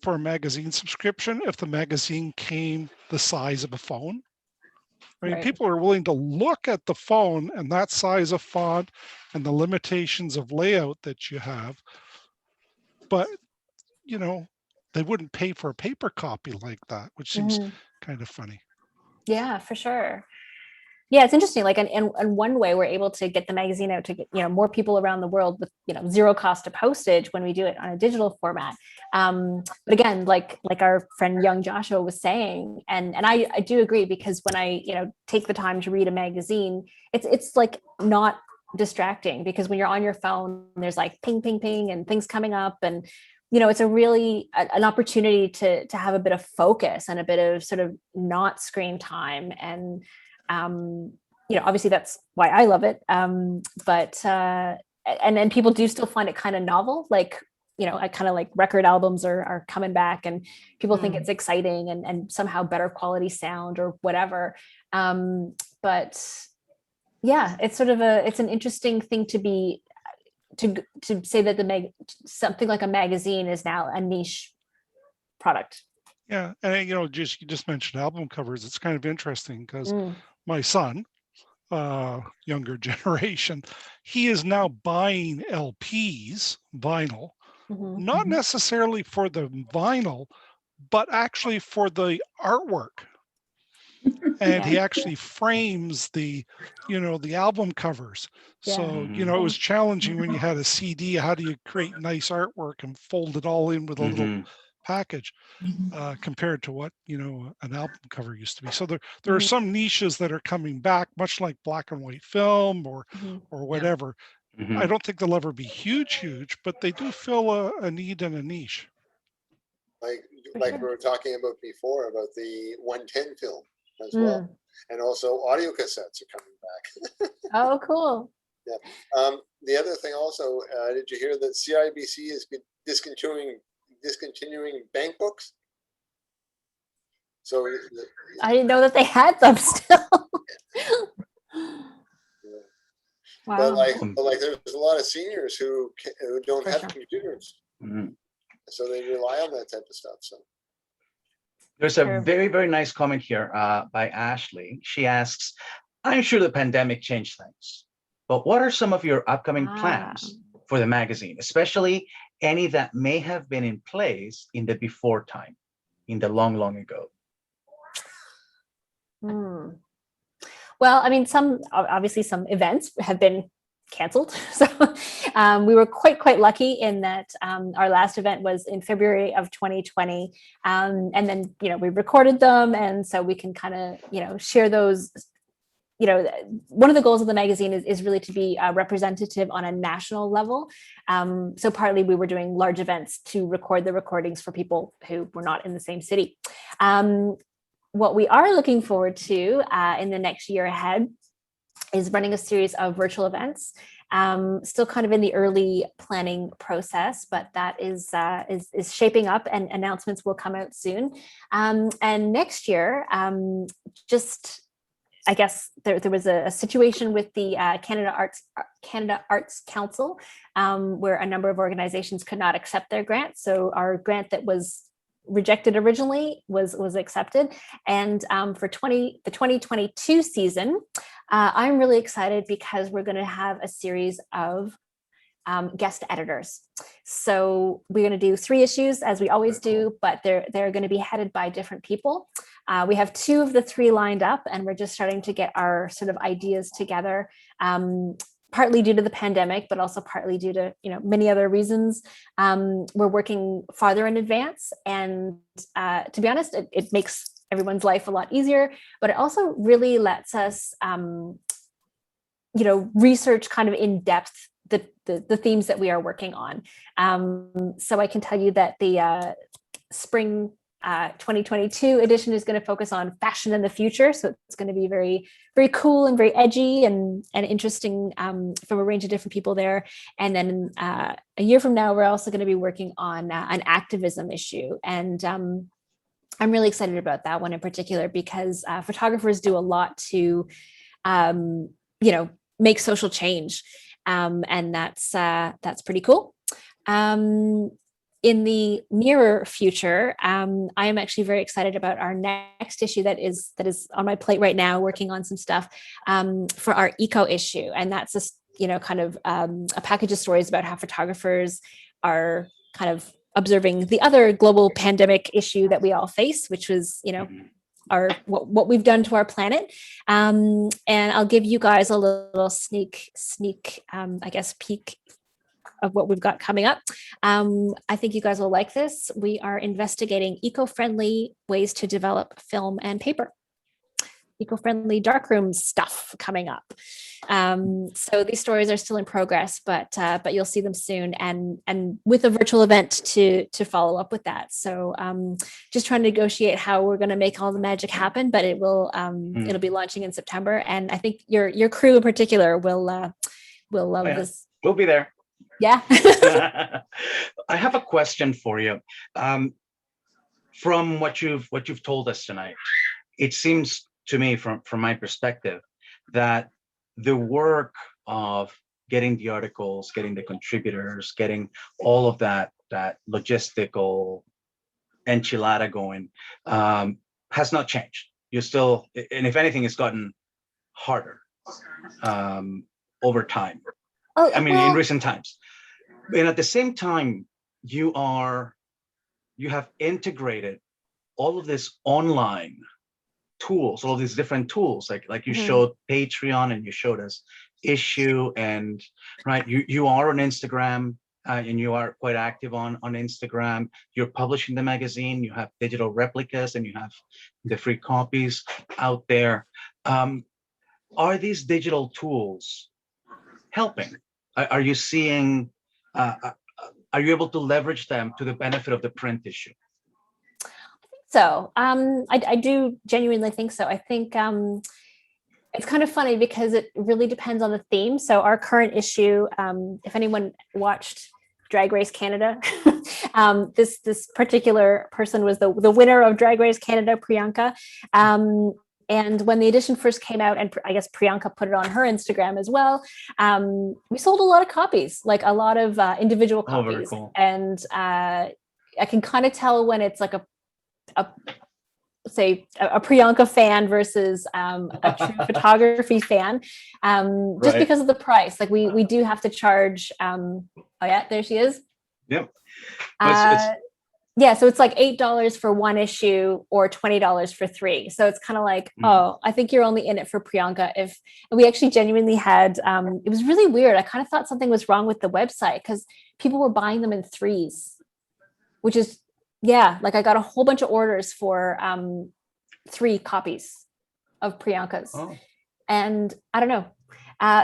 for a magazine subscription if the magazine came the size of a phone? I mean, Right. people are willing to look at the phone and that size of font and the limitations of layout that you have, but, you know, they wouldn't pay for a paper copy like that, which seems kind of funny. Yeah, for sure. Yeah, it's interesting. Like, in one way, we're able to get the magazine out to get, you know, more people around the world with, you know, zero cost of postage when we do it on a digital format. But again, like our friend young Joshua was saying, and I do agree, because when I, you know, take the time to read a magazine, it's like not distracting, because when you're on your phone, there's like ping, ping, ping, and things coming up, and you know, it's a really an opportunity to have a bit of focus and a bit of sort of not screen time. And you know, obviously that's why I love it. But and people do still find it kind of novel. Like, you know, I kind of like record albums are coming back, and people think it's exciting and somehow better quality sound or whatever. But yeah, it's sort of it's an interesting thing to be to say that something like a magazine is now a niche product. Yeah, and you know, you just mentioned album covers. It's kind of interesting because my son, younger generation, he is now buying LPs, vinyl, not necessarily for the vinyl, but actually for the artwork. And he actually frames the, you know, the album covers. So, you know, it was challenging when you had a CD. How do you create nice artwork and fold it all in with a little package, compared to what, you know, an album cover used to be. So there are some niches that are coming back, much like black and white film or whatever. I don't think they'll ever be huge, but they do fill a need and a niche. Like we were talking about before about the 110 film as well, and also audio cassettes are coming back. Oh, cool. Yeah. The other thing also, did you hear that CIBC is discontinuing bank books? So I didn't know that they had them still. Wow. But like there's a lot of seniors who don't have computers, so they rely on that type of stuff. So there's a very, very nice comment here by Ashley. She asks, I'm sure the pandemic changed things, but what are some of your upcoming plans for the magazine, especially any that may have been in place in the before time, in the long, long ago? Well, I mean, obviously some events have been canceled. So we were quite lucky in that our last event was in February of 2020. And then, you know, we recorded them. And so we can kind of, you know, share those. You know, one of the goals of the magazine is really to be representative on a national level. So partly we were doing large events to record the recordings for people who were not in the same city. What we are looking forward to in the next year ahead is running a series of virtual events. Still kind of in the early planning process, but that is shaping up, and announcements will come out soon. And next year, I guess there was a situation with the Canada Arts Council where a number of organizations could not accept their grant. So our grant that was rejected originally was accepted. And for the 2022 season, I'm really excited because we're going to have a series of guest editors. So we're going to do 3 issues as we always do, but they're going to be headed by different people. We have 2 of the 3 lined up, and we're just starting to get our sort of ideas together. Partly due to the pandemic, but also partly due to, you know, many other reasons. We're working farther in advance, and to be honest, it makes everyone's life a lot easier, but it also really lets us, you know, research kind of in depth the themes that we are working on. So I can tell you that the spring 2022 edition is going to focus on fashion in the future. So it's going to be very, very cool and very edgy and interesting from a range of different people there. And then a year from now, we're also going to be working on an activism issue. And I'm really excited about that one in particular because photographers do a lot to, make social change. And that's pretty cool. In the nearer future, I am actually very excited about our next issue that is on my plate right now, working on some stuff for our eco issue. And that's just, kind of a package of stories about how photographers are kind of observing the other global pandemic issue that we all face, which was, what we've done to our planet. And I'll give you guys a little sneak, I guess, peek of what we've got coming up. I think you guys will like this. We are investigating eco-friendly ways to develop film and paper. Eco-friendly darkroom stuff coming up. So these stories are still in progress, but you'll see them soon, and with a virtual event to follow up with that. So just trying to negotiate how we're going to make all the magic happen, but it will it'll be launching in September, and I think your crew in particular will love this. We'll be there. Yeah. I have a question for you. From what you've told us tonight, it seems to me, from my perspective, that the work of getting the articles, getting the contributors, getting all of that logistical enchilada going has not changed. You're still, and if anything, it's gotten harder over time. In recent times. And at the same time, you have integrated all of this online tools, all of these different tools, like you showed Patreon, and you showed us Issue, and right, you are on Instagram, and you are quite active on Instagram. You're publishing the magazine, you have digital replicas, and you have the free copies out there. Are these digital tools helping? Are you seeing, are you able to leverage them to the benefit of the print issue? So I do genuinely think so. I think it's kind of funny because it really depends on the theme. So our current issue, if anyone watched Drag Race Canada, this particular person was the winner of Drag Race Canada, Priyanka. And when the edition first came out, and I guess Priyanka put it on her Instagram as well, we sold a lot of copies, like a lot of individual copies. Very cool. And I can kind of tell when it's like a Priyanka fan versus a true photography fan, just because of the price. Like we do have to charge. Oh yeah, there she is. Yep. Yeah, so it's like $8 for one issue or $20 for 3. So it's kind of like, oh, I think you're only in it for Priyanka. If we actually genuinely had, it was really weird. I kind of thought something was wrong with the website because people were buying them in 3s, which is, yeah, like I got a whole bunch of orders for 3 copies of Priyanka's. Oh. And I don't know.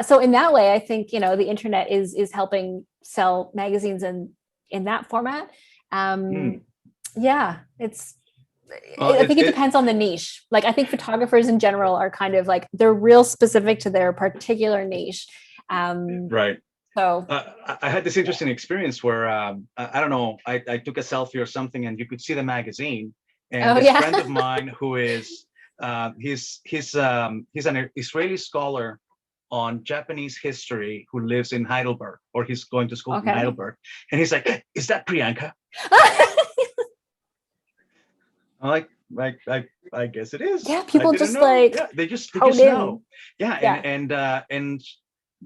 So in that way, I think, the internet is helping sell magazines in that format. Yeah, I think it depends on the niche. Like I think photographers in general are kind of like, they're real specific to their particular niche. Right. So I had this interesting experience where I don't know, I took a selfie or something, and you could see the magazine, and this friend of mine who is he's an Israeli scholar on Japanese history who lives in Heidelberg, or he's going to school in Heidelberg, and he's like, "Is that Priyanka?" I'm like, I guess it is. Yeah, people just know. like, yeah, they just know. Yeah, and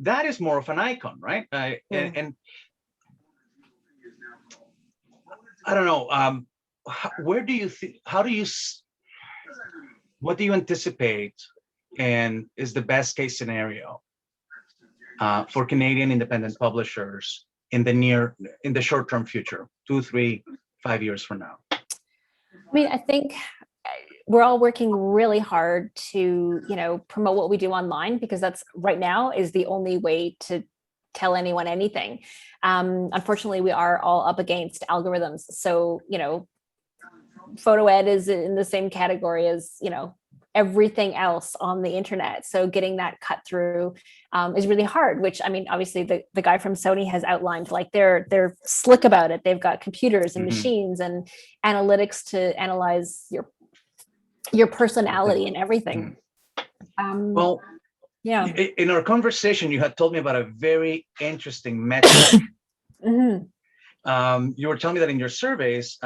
that is more of an icon, right? And I don't know. Where do you think? What do you anticipate? And is the best case scenario for Canadian independent publishers in the short-term future, 2, 3, 5 years from now? I mean, I think we're all working really hard to, promote what we do online, because that's right now is the only way to tell anyone anything. Unfortunately, we are all up against algorithms. So, PhotoEd is in the same category as, everything else on the internet. So getting that cut through is really hard, which, I mean, obviously the guy from Sony has outlined, like they're slick about it. They've got computers and machines and analytics to analyze your personality and everything. Well, yeah. In our conversation, you had told me about a very interesting metric. You were telling me that in your surveys,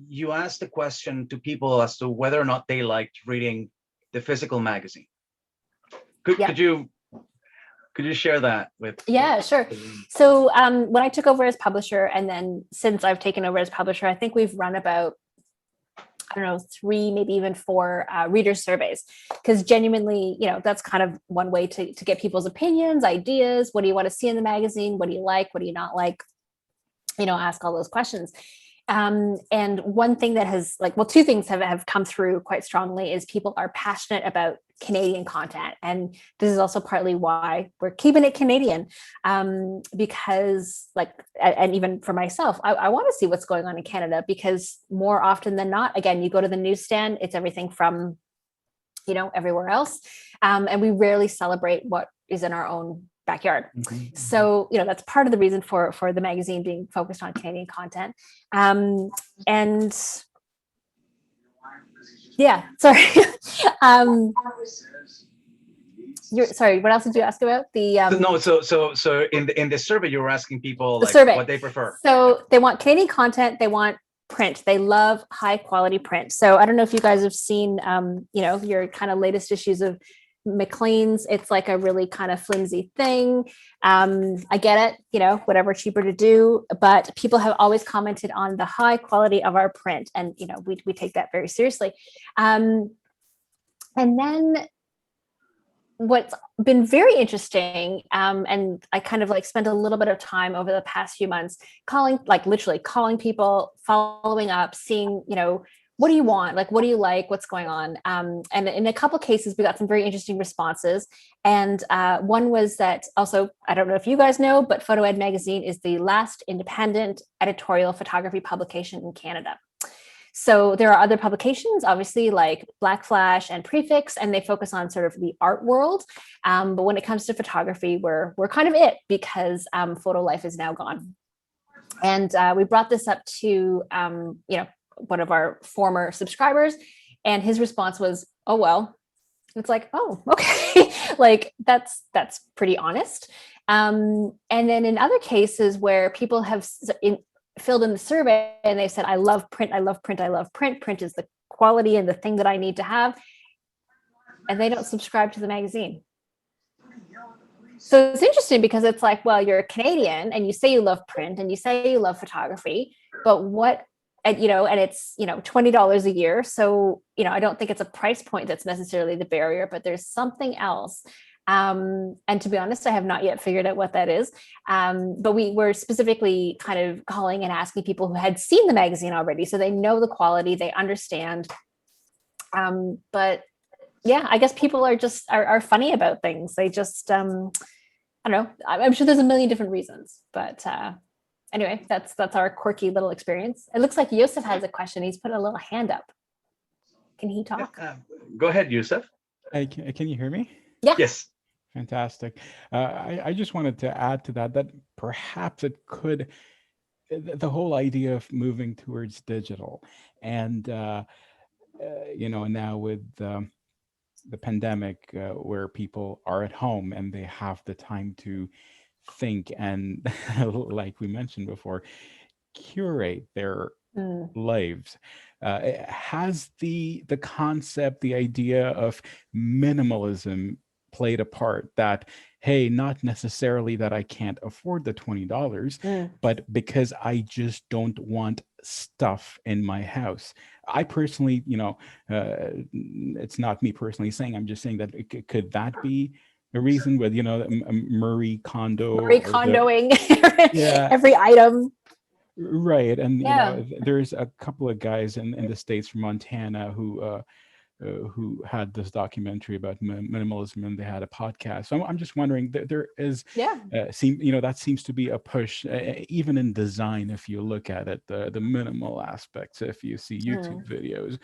you asked the question to people as to whether or not they liked reading the physical magazine. Could you share that with? Yeah, sure. So when I took over as publisher, and then since I've taken over as publisher, I think we've run about, I don't know, 3, maybe even 4 reader surveys, because genuinely, that's kind of one way to get people's opinions, ideas. What do you want to see in the magazine? What do you like? What do you not like? Ask all those questions. And one thing that has 2 things have come through quite strongly is people are passionate about Canadian content. And this is also partly why we're keeping it Canadian, because and even for myself, I want to see what's going on in Canada, because more often than not, again, you go to the newsstand, it's everything from, everywhere else. And we rarely celebrate what is in our own backyard. So, that's part of the reason for the magazine being focused on Canadian content. And yeah, sorry. Sorry, what else did you ask about? No, so in the survey, you were asking people what they prefer. So they want Canadian content, they want print, they love high quality print. So I don't know if you guys have seen your kind of latest issues of Maclean's. It's like a really kind of flimsy thing. I get it, whatever, cheaper to do, but people have always commented on the high quality of our print, and we take that very seriously. And then what's been very interesting, and I kind of spent a little bit of time over the past few months literally calling people, following up, seeing, what do you want? What do you like? What's going on? And in a couple of cases, we got some very interesting responses. And one was that also, I don't know if you guys know, but PhotoEd magazine is the last independent editorial photography publication in Canada. So there are other publications, obviously, like Black Flash and Prefix, and they focus on sort of the art world. But when it comes to photography, we're kind of it, because Photo Life is now gone. And we brought this up to, one of our former subscribers, and his response was, oh, well. It's oh, okay. That's pretty honest. And then in other cases where people have filled in the survey and they said, I love print, I love print, I love print. Print is the quality and the thing that I need to have. And they don't subscribe to the magazine. So it's interesting, because it's well, you're a Canadian and you say you love print and you say you love photography, but what, and it's, $20 a year. So, I don't think it's a price point that's necessarily the barrier, but there's something else. And to be honest, I have not yet figured out what that is. But we were specifically kind of calling and asking people who had seen the magazine already, so they know the quality, they understand. But yeah, I guess people are funny about things. They just, I don't know. I'm sure there's a million different reasons, but anyway, that's our quirky little experience. It looks like Yosef has a question. He's put a little hand up. Can he talk? Go ahead, Yosef. Can you hear me? Yeah. Yes. Fantastic. I just wanted to add to that perhaps it could, the whole idea of moving towards digital, and now with the pandemic, where people are at home and they have the time to think and, like we mentioned before, curate their lives. Has the concept, the idea of minimalism played a part? That, hey, not necessarily that I can't afford the $20, but because I just don't want stuff in my house. I personally, it's not me personally saying, I'm just saying that could that be a reason with, Marie Kondoing every item. Right. And there's a couple of guys in the States from Montana who who had this documentary about minimalism, and they had a podcast. So I'm just wondering that there is, that seems to be a push, even in design. If you look at it, the minimal aspects, if you see YouTube videos.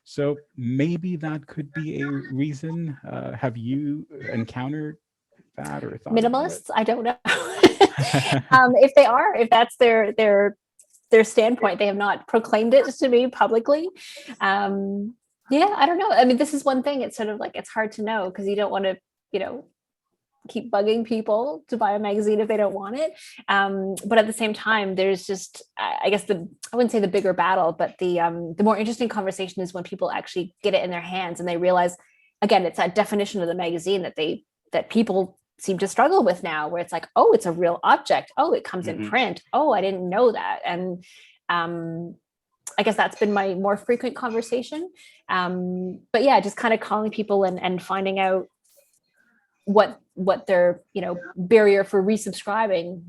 So maybe that could be a reason. Have you encountered that or thought minimalists? I don't know. If that's their standpoint, they have not proclaimed it to me publicly. I don't know. I mean, this is one thing. It's sort of like, it's hard to know because you don't want to, keep bugging people to buy a magazine if they don't want it. But at the same time, there's just, I guess I wouldn't say the bigger battle, but the more interesting conversation is when people actually get it in their hands and they realize, again, it's that definition of the magazine that people seem to struggle with now, where it's like, oh, it's a real object. Oh, it comes in print. Oh, I didn't know that. And I guess that's been my more frequent conversation. But yeah, just kind of calling people and finding out what their barrier for resubscribing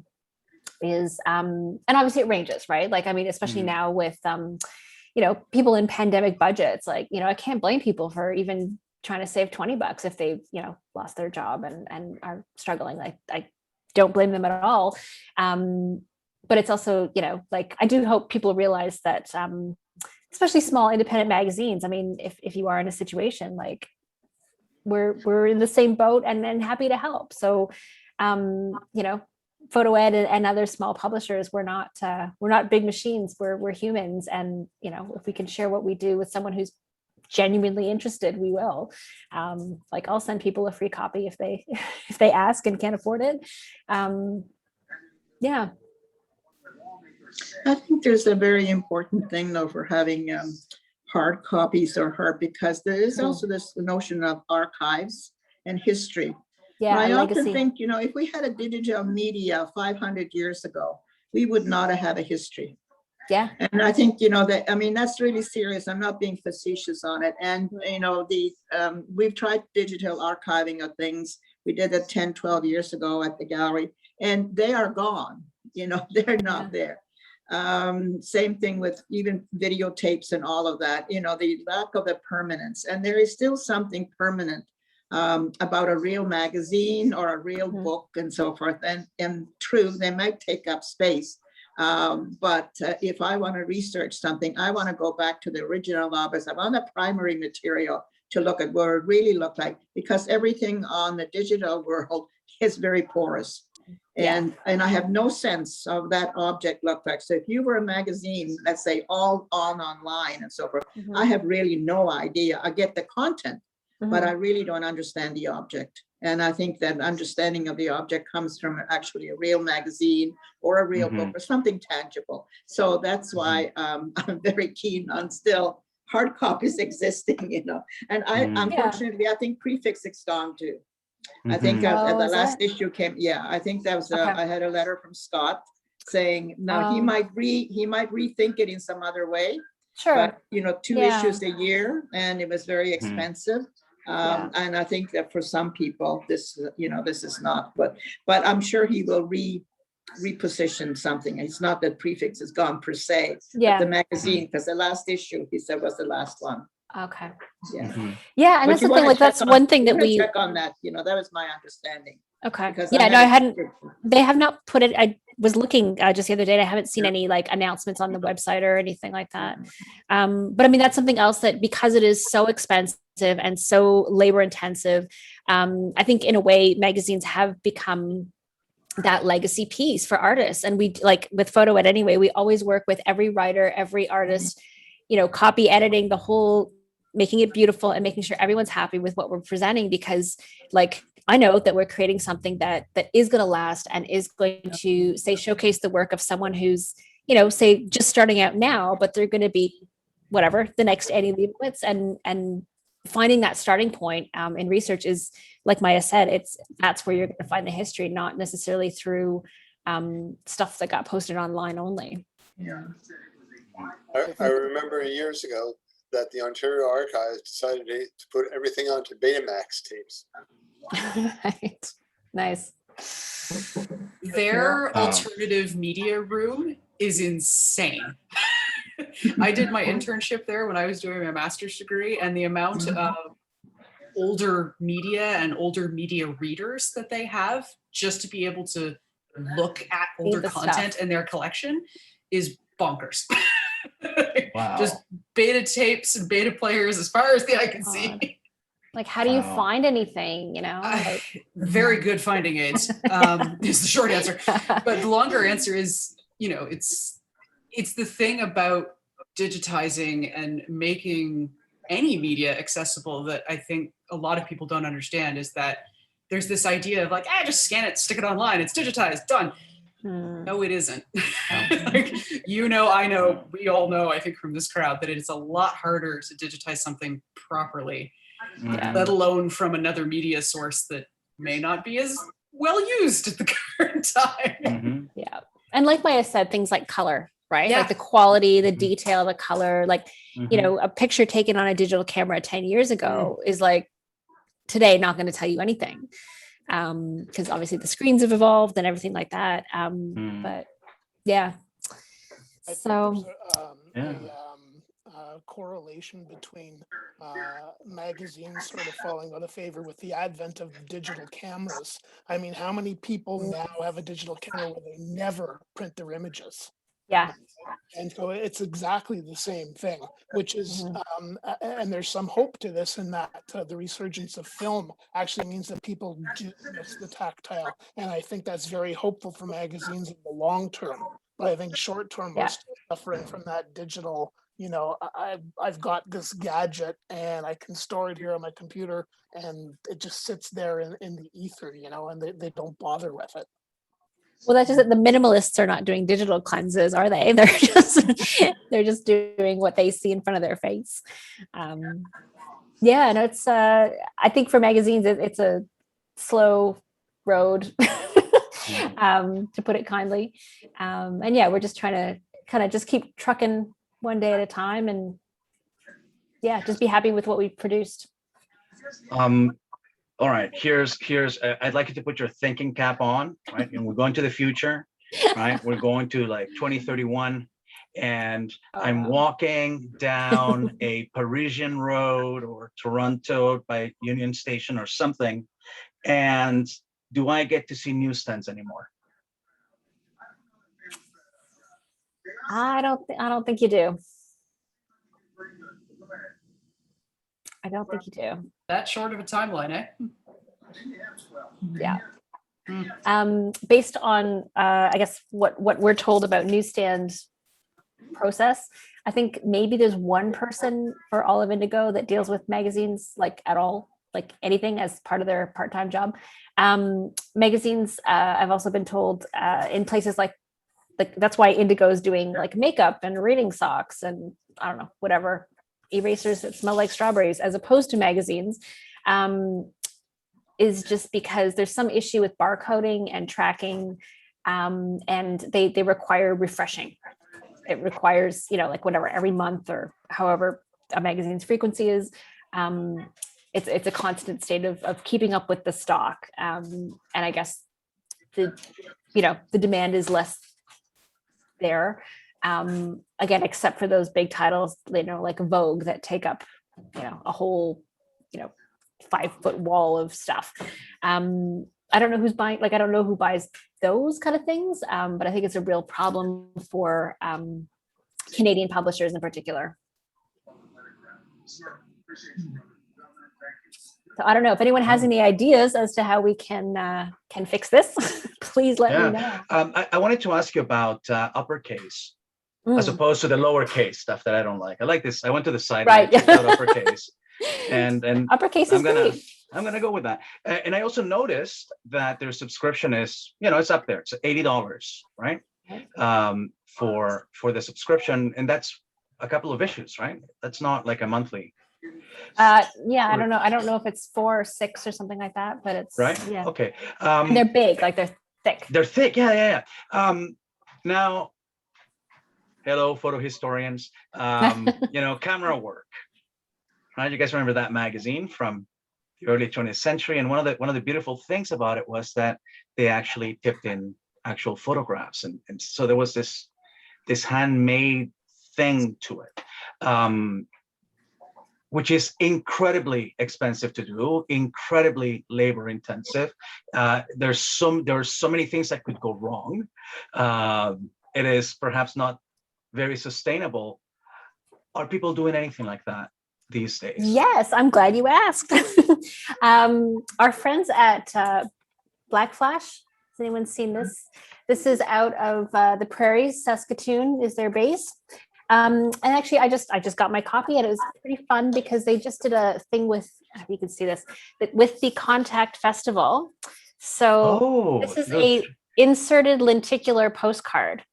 is, and obviously it ranges, right? Like, I mean, especially now with people in pandemic budgets, like, I can't blame people for even trying to save $20 if they've lost their job and are struggling. Like, I don't blame them at all. But it's also, like, I do hope people realize that, especially small independent magazines, I mean, if you are in a situation like we're in the same boat and happy to help. So, PhotoEd and other small publishers, we're not big machines, we're humans. And, if we can share what we do with someone who's genuinely interested, we will. Like, I'll send people a free copy if they ask and can't afford it. I think there's a very important thing though for having hard copies because there is also this notion of archives and history. Yeah, I often think, if we had a digital media 500 years ago, we would not have a history. Yeah. And I think, that's really serious. I'm not being facetious on it. And, we've tried digital archiving of things. We did it 10, 12 years ago at the gallery, and they are gone. They're not there. Same thing with even videotapes and all of that, the lack of the permanence. And there is still something permanent about a real magazine or a real book and so forth. And true, they might take up space. But if I want to research something, I want to go back to the original objects. I want the primary material to look at what it really looked like, because everything on the digital world is very porous. And I have no sense of that object look like. So if you were a magazine, let's say all online and so forth, I have really no idea. I get the content, but I really don't understand the object. And I think that understanding of the object comes from actually a real magazine or a real book or something tangible. So that's why I'm very keen on still hard copies existing, And unfortunately, I think Prefix is gone too. I think the last issue came. Yeah, I think that was. I had a letter from Scott saying now he might rethink it in some other way. Sure. But 2 issues a year, and it was very expensive. And I think that for some people, this is not. But I'm sure he will reposition something. It's not that Prefix is gone per se. Yeah. But the magazine, because the last issue he said was the last one. Okay. Yeah. Yeah, and that's the thing. Like, that's one thing that we check on that. That was my understanding. Okay. They have not put it. I was looking just the other day, and I haven't seen any like announcements on the website or anything like that. But I mean, that's something else that, because it is so expensive and so labor intensive, I think in a way magazines have become that legacy piece for artists. And we, like with PhotoEd anyway, we always work with every writer, every artist, copy editing, the whole, making it beautiful and making sure everyone's happy with what we're presenting, because like, I know that we're creating something that is going to last and is going to showcase the work of someone who's, say just starting out now, but they're going to be whatever the next Annie Leibovitz, and finding that starting point in research is, like Maya said, that's where you're going to find the history, not necessarily through stuff that got posted online only. Yeah. I remember years ago that the Ontario Archives decided to put everything onto Betamax tapes. Right. Nice. Their alternative media room is insane. I did my internship there when I was doing my master's degree, and the amount of older media and older media readers that they have just to be able to look at older content in their collection is bonkers. Wow. Just beta tapes and beta players as far as the eye can see. Like, how do you find anything, you know? Like, very good finding aids is the short answer. But the longer answer is, you know, it's the thing about digitizing and making any media accessible that I think a lot of people don't understand, is that there's this idea of like, just scan it, stick it online, it's digitized, done. No, it isn't. Like, you know, I know, we all know, I think from this crowd, that it is a lot harder to digitize something properly, let alone from another media source that may not be as well used at the current time. Yeah. And like Maya said, things like color, right? Yeah. Like the quality, the detail, the color, like, you know, a picture taken on a digital camera 10 years ago is like today not going to tell you anything. Because obviously the screens have evolved and everything like that. But yeah. So correlation between magazines sort of falling out of favor with the advent of digital cameras. I mean, how many people now have a digital camera where they never print their images? Yeah. And so it's exactly the same thing, which is, and there's some hope to this in that the resurgence of film actually means that people do miss the tactile. And I think that's very hopeful for magazines in the long term. But I think short term, we're still suffering from that digital, you know, I've got this gadget and I can store it here on my computer and it just sits there in the ether, you know, and they don't bother with it. Well, that's just that the minimalists are not doing digital cleanses, are they? They're just doing what they see in front of their face. Yeah, and it's I think for magazines it's a slow road, to put it kindly. And yeah, we're just trying to kind of just keep trucking one day at a time, and yeah, just be happy with what we've produced. All right, here's I'd like you to put your thinking cap on, right? And we're going to the future, right? We're going to like 2031, and I'm walking down a Parisian road or Toronto by Union Station or something, and do I get to see newsstands anymore? I don't think you do. I don't think you do. That short of a timeline, eh? Yeah. Based on, I guess, what we're told about newsstand process, I think maybe there's one person for all of Indigo that deals with magazines, like at all, like anything as part of their part-time job. Magazines, I've also been told in places like that's why Indigo is doing like makeup and reading socks and I don't know, whatever, erasers that smell like strawberries as opposed to magazines, is just because there's some issue with barcoding and tracking, and they require refreshing. It requires, you know, like whatever, every month or however a magazine's frequency is. It's a constant state of keeping up with the stock, and I guess the demand is less there. Again, except for those big titles, you know, like Vogue that take up, you know, a whole, you know, 5-foot wall of stuff. I don't know who's buying, like, I don't know who buys those kind of things, but I think it's a real problem for Canadian publishers in particular. So I don't know if anyone has any ideas as to how we can fix this. Please let me know. I wanted to ask you about uppercase as opposed to the lowercase stuff that I don't like. I like this. I went to the site and checked out uppercase, and uppercase is great. I'm gonna go with that. And I also noticed that their subscription is, you know, it's up there. It's $80, right? For the subscription, and that's a couple of issues, right? That's not like a monthly. Yeah, I don't know. I don't know if it's 4 or 6 or something like that, but it's right. Yeah. Okay. And they're big, like they're thick. They're thick. Yeah. Now, hello, photo historians. You know, camera work. Right? You guys remember that magazine from the early 20th century? And one of the beautiful things about it was that they actually tipped in actual photographs, and so there was this handmade thing to it, which is incredibly expensive to do, incredibly labor intensive. There are so many things that could go wrong. It is perhaps not very sustainable. Are people doing anything like that these days? Yes, I'm glad you asked. Our friends at Black Flash, has anyone seen this? This is out of the prairies, Saskatoon is their base. And actually, I just got my copy, and it was pretty fun because they just did a thing with, if you can see this, with the Contact Festival. So this is a inserted lenticular postcard.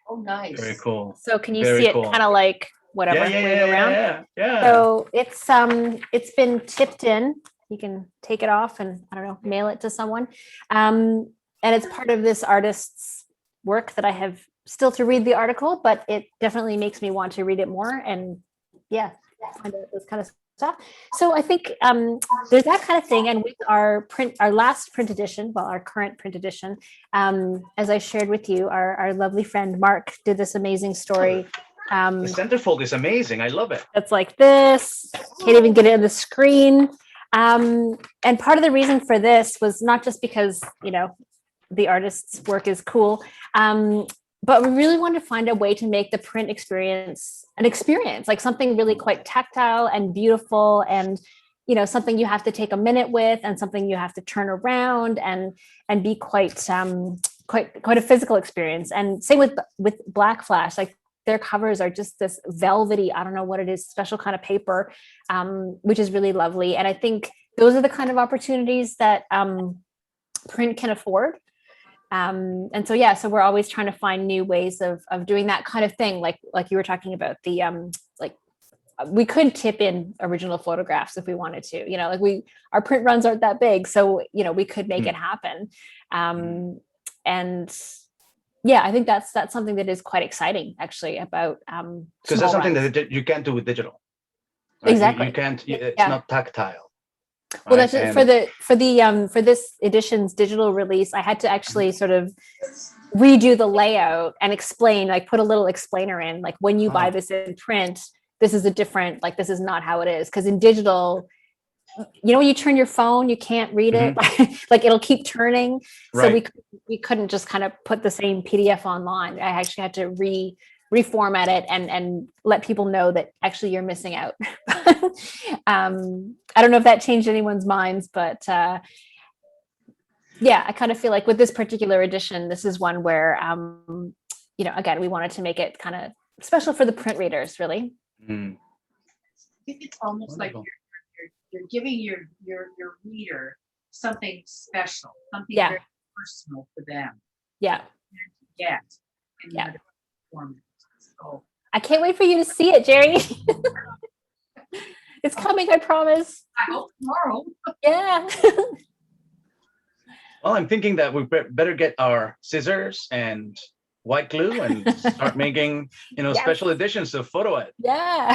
Oh, nice. Very cool. So can you Very see it cool. kind of like whatever, wave around? Yeah. So it's been tipped in. You can take it off and, I don't know, mail it to someone. And it's part of this artist's work that I have still to read the article, but it definitely makes me want to read it more. And yeah, find out this kind of stuff. So I think there's that kind of thing. And with our last print edition, well, our current print edition, as I shared with you, our lovely friend Mark did this amazing story. The centerfold is amazing. I love it. It's like this. Can't even get it on the screen. And part of the reason for this was not just because, you know, the artist's work is cool, but we really wanted to find a way to make the print experience an experience, like something really quite tactile and beautiful, and, you know, something you have to take a minute with, and something you have to turn around and be quite a physical experience. And same with Black Flash, like their covers are just this velvety, I don't know what it is, special kind of paper, which is really lovely. And I think those are the kind of opportunities that print can afford. And so, yeah, so we're always trying to find new ways of doing that kind of thing. Like you were talking about the, like we could tip in original photographs if we wanted to, you know, like our print runs aren't that big. So, you know, we could make it happen. And yeah, I think that's something that is quite exciting actually about, because that's something that you can't do with digital. Right? Exactly. You can't, it's not tactile. Well, that's it. For this edition's digital release, I had to actually sort of redo the layout and explain, like put a little explainer in, like when you buy this in print, this is a different, like this is not how it is. Because in digital, you know, when you turn your phone, you can't read it, like it'll keep turning. Right. So we couldn't just kind of put the same PDF online. I actually had to reformat it and let people know that actually you're missing out. I don't know if that changed anyone's minds, but yeah, I kind of feel like with this particular edition, this is one where, you know, again, we wanted to make it kind of special for the print readers, really. I think it's almost like you're giving your reader something special, something very personal for them. Yeah. Yeah. And so I can't wait for you to see it, Jerry. It's coming, I promise. I hope tomorrow. Yeah. Well, I'm thinking that we better get our scissors and white glue and start making, you know, special editions of PhotoEd. Yeah.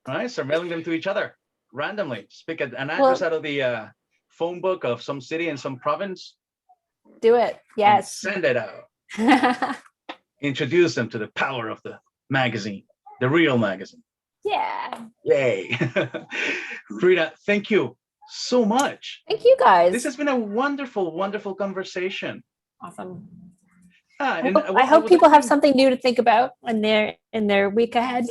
Right? Start mailing them to each other randomly. Just pick an address out of the phone book of some city in some province. Do it. Yes. Send it out. Introduce them to the power of the magazine, the real magazine. Yeah. Yay. Rita, thank you so much. Thank you, guys. This has been a wonderful, wonderful conversation. Awesome. And I hope people have something new to think about in their week ahead.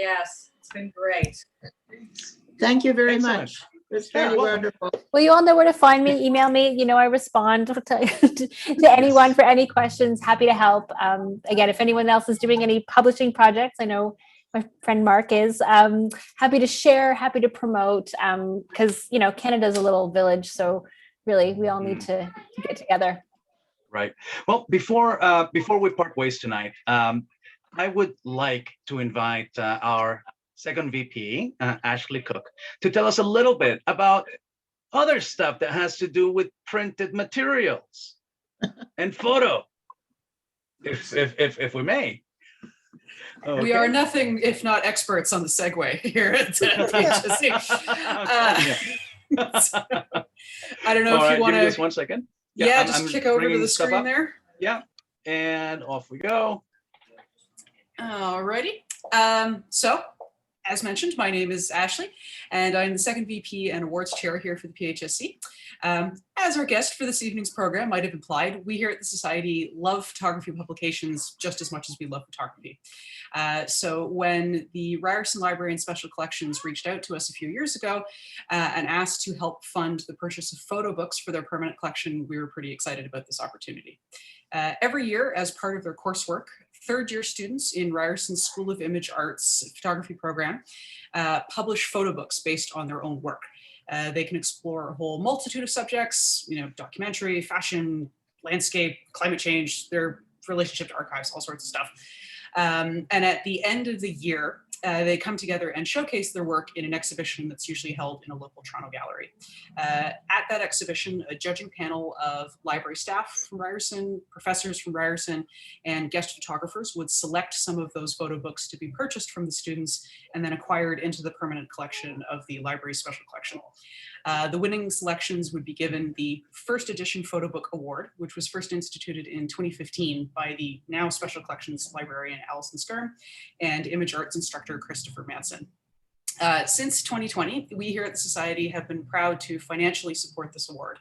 yes, it's been great. Thank you very Excellent. much. It's very wonderful. Well, you all know where to find me. Email me. You know, I respond to anyone for any questions. Happy to help. Again, if anyone else is doing any publishing projects, I know my friend Mark is, happy to share, happy to promote, because, you know, Canada's a little village. So really, we all need to get together. Right. Well, before we part ways tonight, I would like to invite our second VP, Ashley Cook, to tell us a little bit about other stuff that has to do with printed materials and photo, if we may. Okay. We are nothing if not experts on the segue here at PHSC. I don't know if you want to. Just 1 second. Yeah, just kick over to the screen there. Yeah, and off we go. Alrighty. So, as mentioned, my name is Ashley, and I'm the second VP and awards chair here for the PHSC. As our guest for this evening's program might have implied, we here at the Society love photography publications just as much as we love photography. So when the Ryerson Library and Special Collections reached out to us a few years ago and asked to help fund the purchase of photo books for their permanent collection, we were pretty excited about this opportunity. Every year, as part of their coursework, third-year students in Ryerson's School of Image Arts photography program publish photo books based on their own work. They can explore a whole multitude of subjects, documentary, fashion, landscape, climate change, their relationship to archives, all sorts of stuff. And at the end of the year, they come together and showcase their work in an exhibition that's usually held in a local Toronto gallery. At that exhibition, a judging panel of library staff from Ryerson, professors from Ryerson, and guest photographers would select some of those photo books to be purchased from the students and then acquired into the permanent collection of the library's special collection. The winning selections would be given the first edition photo book award, which was first instituted in 2015 by the now special collections librarian Alison Skirm and image arts instructor Christopher Manson. Since 2020, we here at the Society have been proud to financially support this award.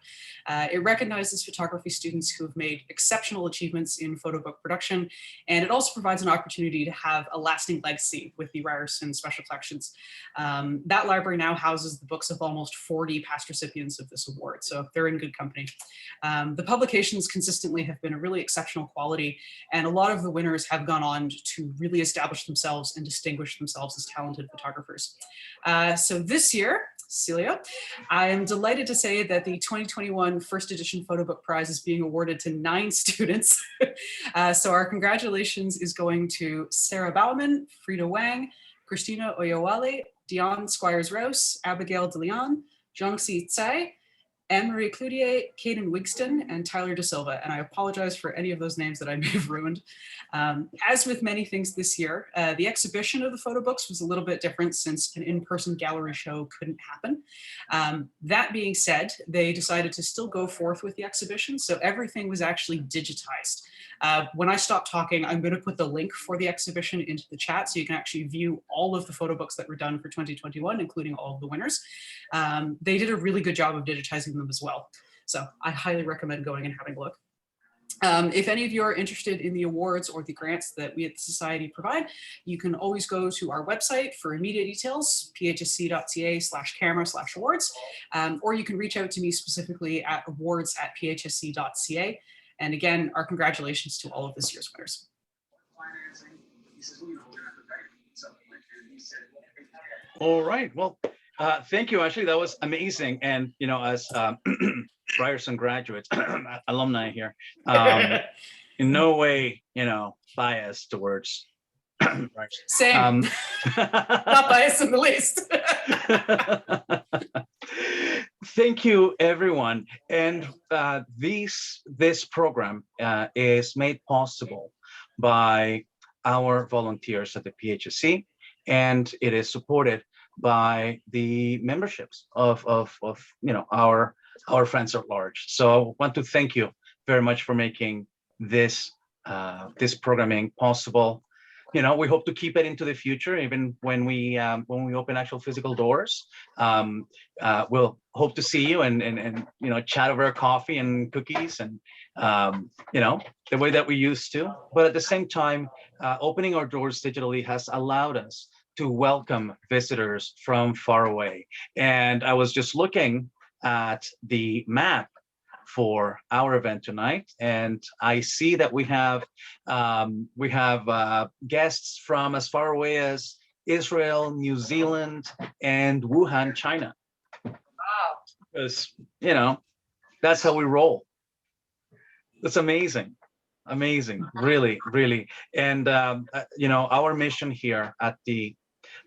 It recognizes photography students who have made exceptional achievements in photo book production, and it also provides an opportunity to have a lasting legacy with the Ryerson Special Collections. That library now houses the books of almost 40 past recipients of this award, so they're in good company. The publications consistently have been a really exceptional quality, and a lot of the winners have gone on to really establish themselves and distinguish themselves as talented photographers. So this year, Celia, I am delighted to say that the 2021 first edition photo book prize is being awarded to 9 students. So our congratulations is going to Sarah Bauman, Frida Wang, Christina Oyewale, Dion Squires-Rouse, Abigail DeLeon, Jiangxi Tsai, Anne-Marie Cloutier, Caden Wigston, and Tyler De Silva. And I apologize for any of those names that I may have ruined. As with many things this year, the exhibition of the photo books was a little bit different since an in-person gallery show couldn't happen. That being said, they decided to still go forth with the exhibition, so everything was actually digitized. When I stop talking, I'm going to put the link for the exhibition into the chat so you can actually view all of the photo books that were done for 2021, including all of the winners. They did a really good job of digitizing them as well. So I highly recommend going and having a look. If any of you are interested in the awards or the grants that we at the Society provide, you can always go to our website for immediate details, phsc.ca/camera/awards, or you can reach out to me specifically at awards@phsc.ca. And again, our congratulations to all of this year's winners. All right. Well, thank you, Ashley. That was amazing. And, as Ryerson graduates, alumni here, in no way, biased towards Ryerson. Same. Not biased in the least. Thank you, everyone. And this program is made possible by our volunteers at the PHSC, and it is supported by the memberships of our friends at large. So I want to thank you very much for making this programming possible. We hope to keep it into the future, even when we open actual physical doors. We'll hope to see you and chat over coffee and cookies and the way that we used to. But at the same time, opening our doors digitally has allowed us to welcome visitors from far away. And I was just looking at the map for our event tonight, and I see that we have guests from as far away as Israel, New Zealand, and Wuhan, China. Wow! Because that's how we roll. That's amazing, really, really. And our mission here at the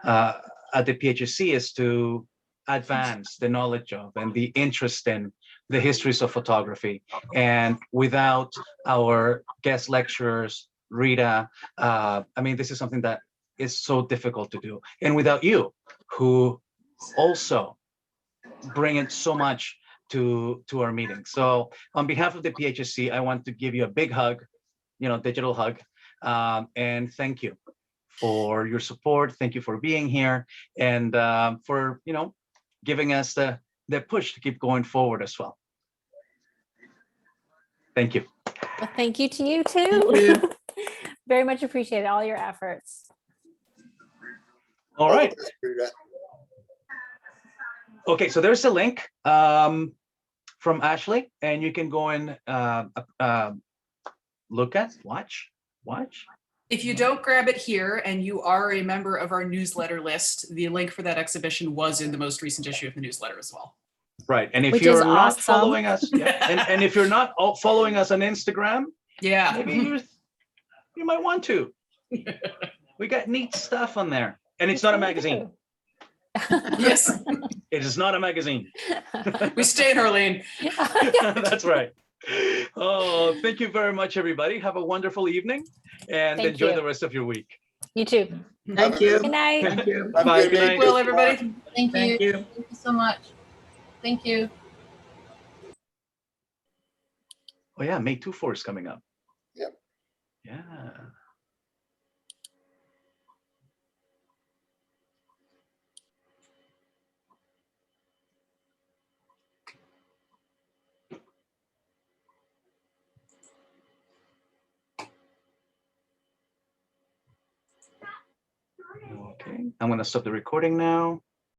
PHSC is to advance the knowledge of and the interest in the histories of photography. And without our guest lecturers, Rita, this is something that is so difficult to do. And without you, who also bring in so much to our meeting. So on behalf of the PHSC, I want to give you a big hug, digital hug, and thank you for your support. Thank you for being here and for, giving us the push to keep going forward as well. Thank you. Well, thank you to you too. Very much appreciate all your efforts. All right. That's pretty good. Okay, so there's a link from Ashley, and you can go and look at, watch. If you don't grab it here and you are a member of our newsletter list, the link for that exhibition was in the most recent issue of the newsletter as well. Right, and if Which you're is not awesome. following us, and if you're not following us on Instagram, Yeah. maybe you might want to. We got neat stuff on there, and it's not a magazine. Yes. It is not a magazine. We stay in our lane. That's right. Oh, thank you very much, everybody. Have a wonderful evening and Thank enjoy you. the rest of your week. You too. Thank you. Good night. Thank you. Bye bye. Good Good night. night. Well, everybody. Thank you. Thank you. Thank you so much. Thank you. Oh yeah, May 24 is coming up. Yep. Yeah. Okay, I'm going to stop the recording now.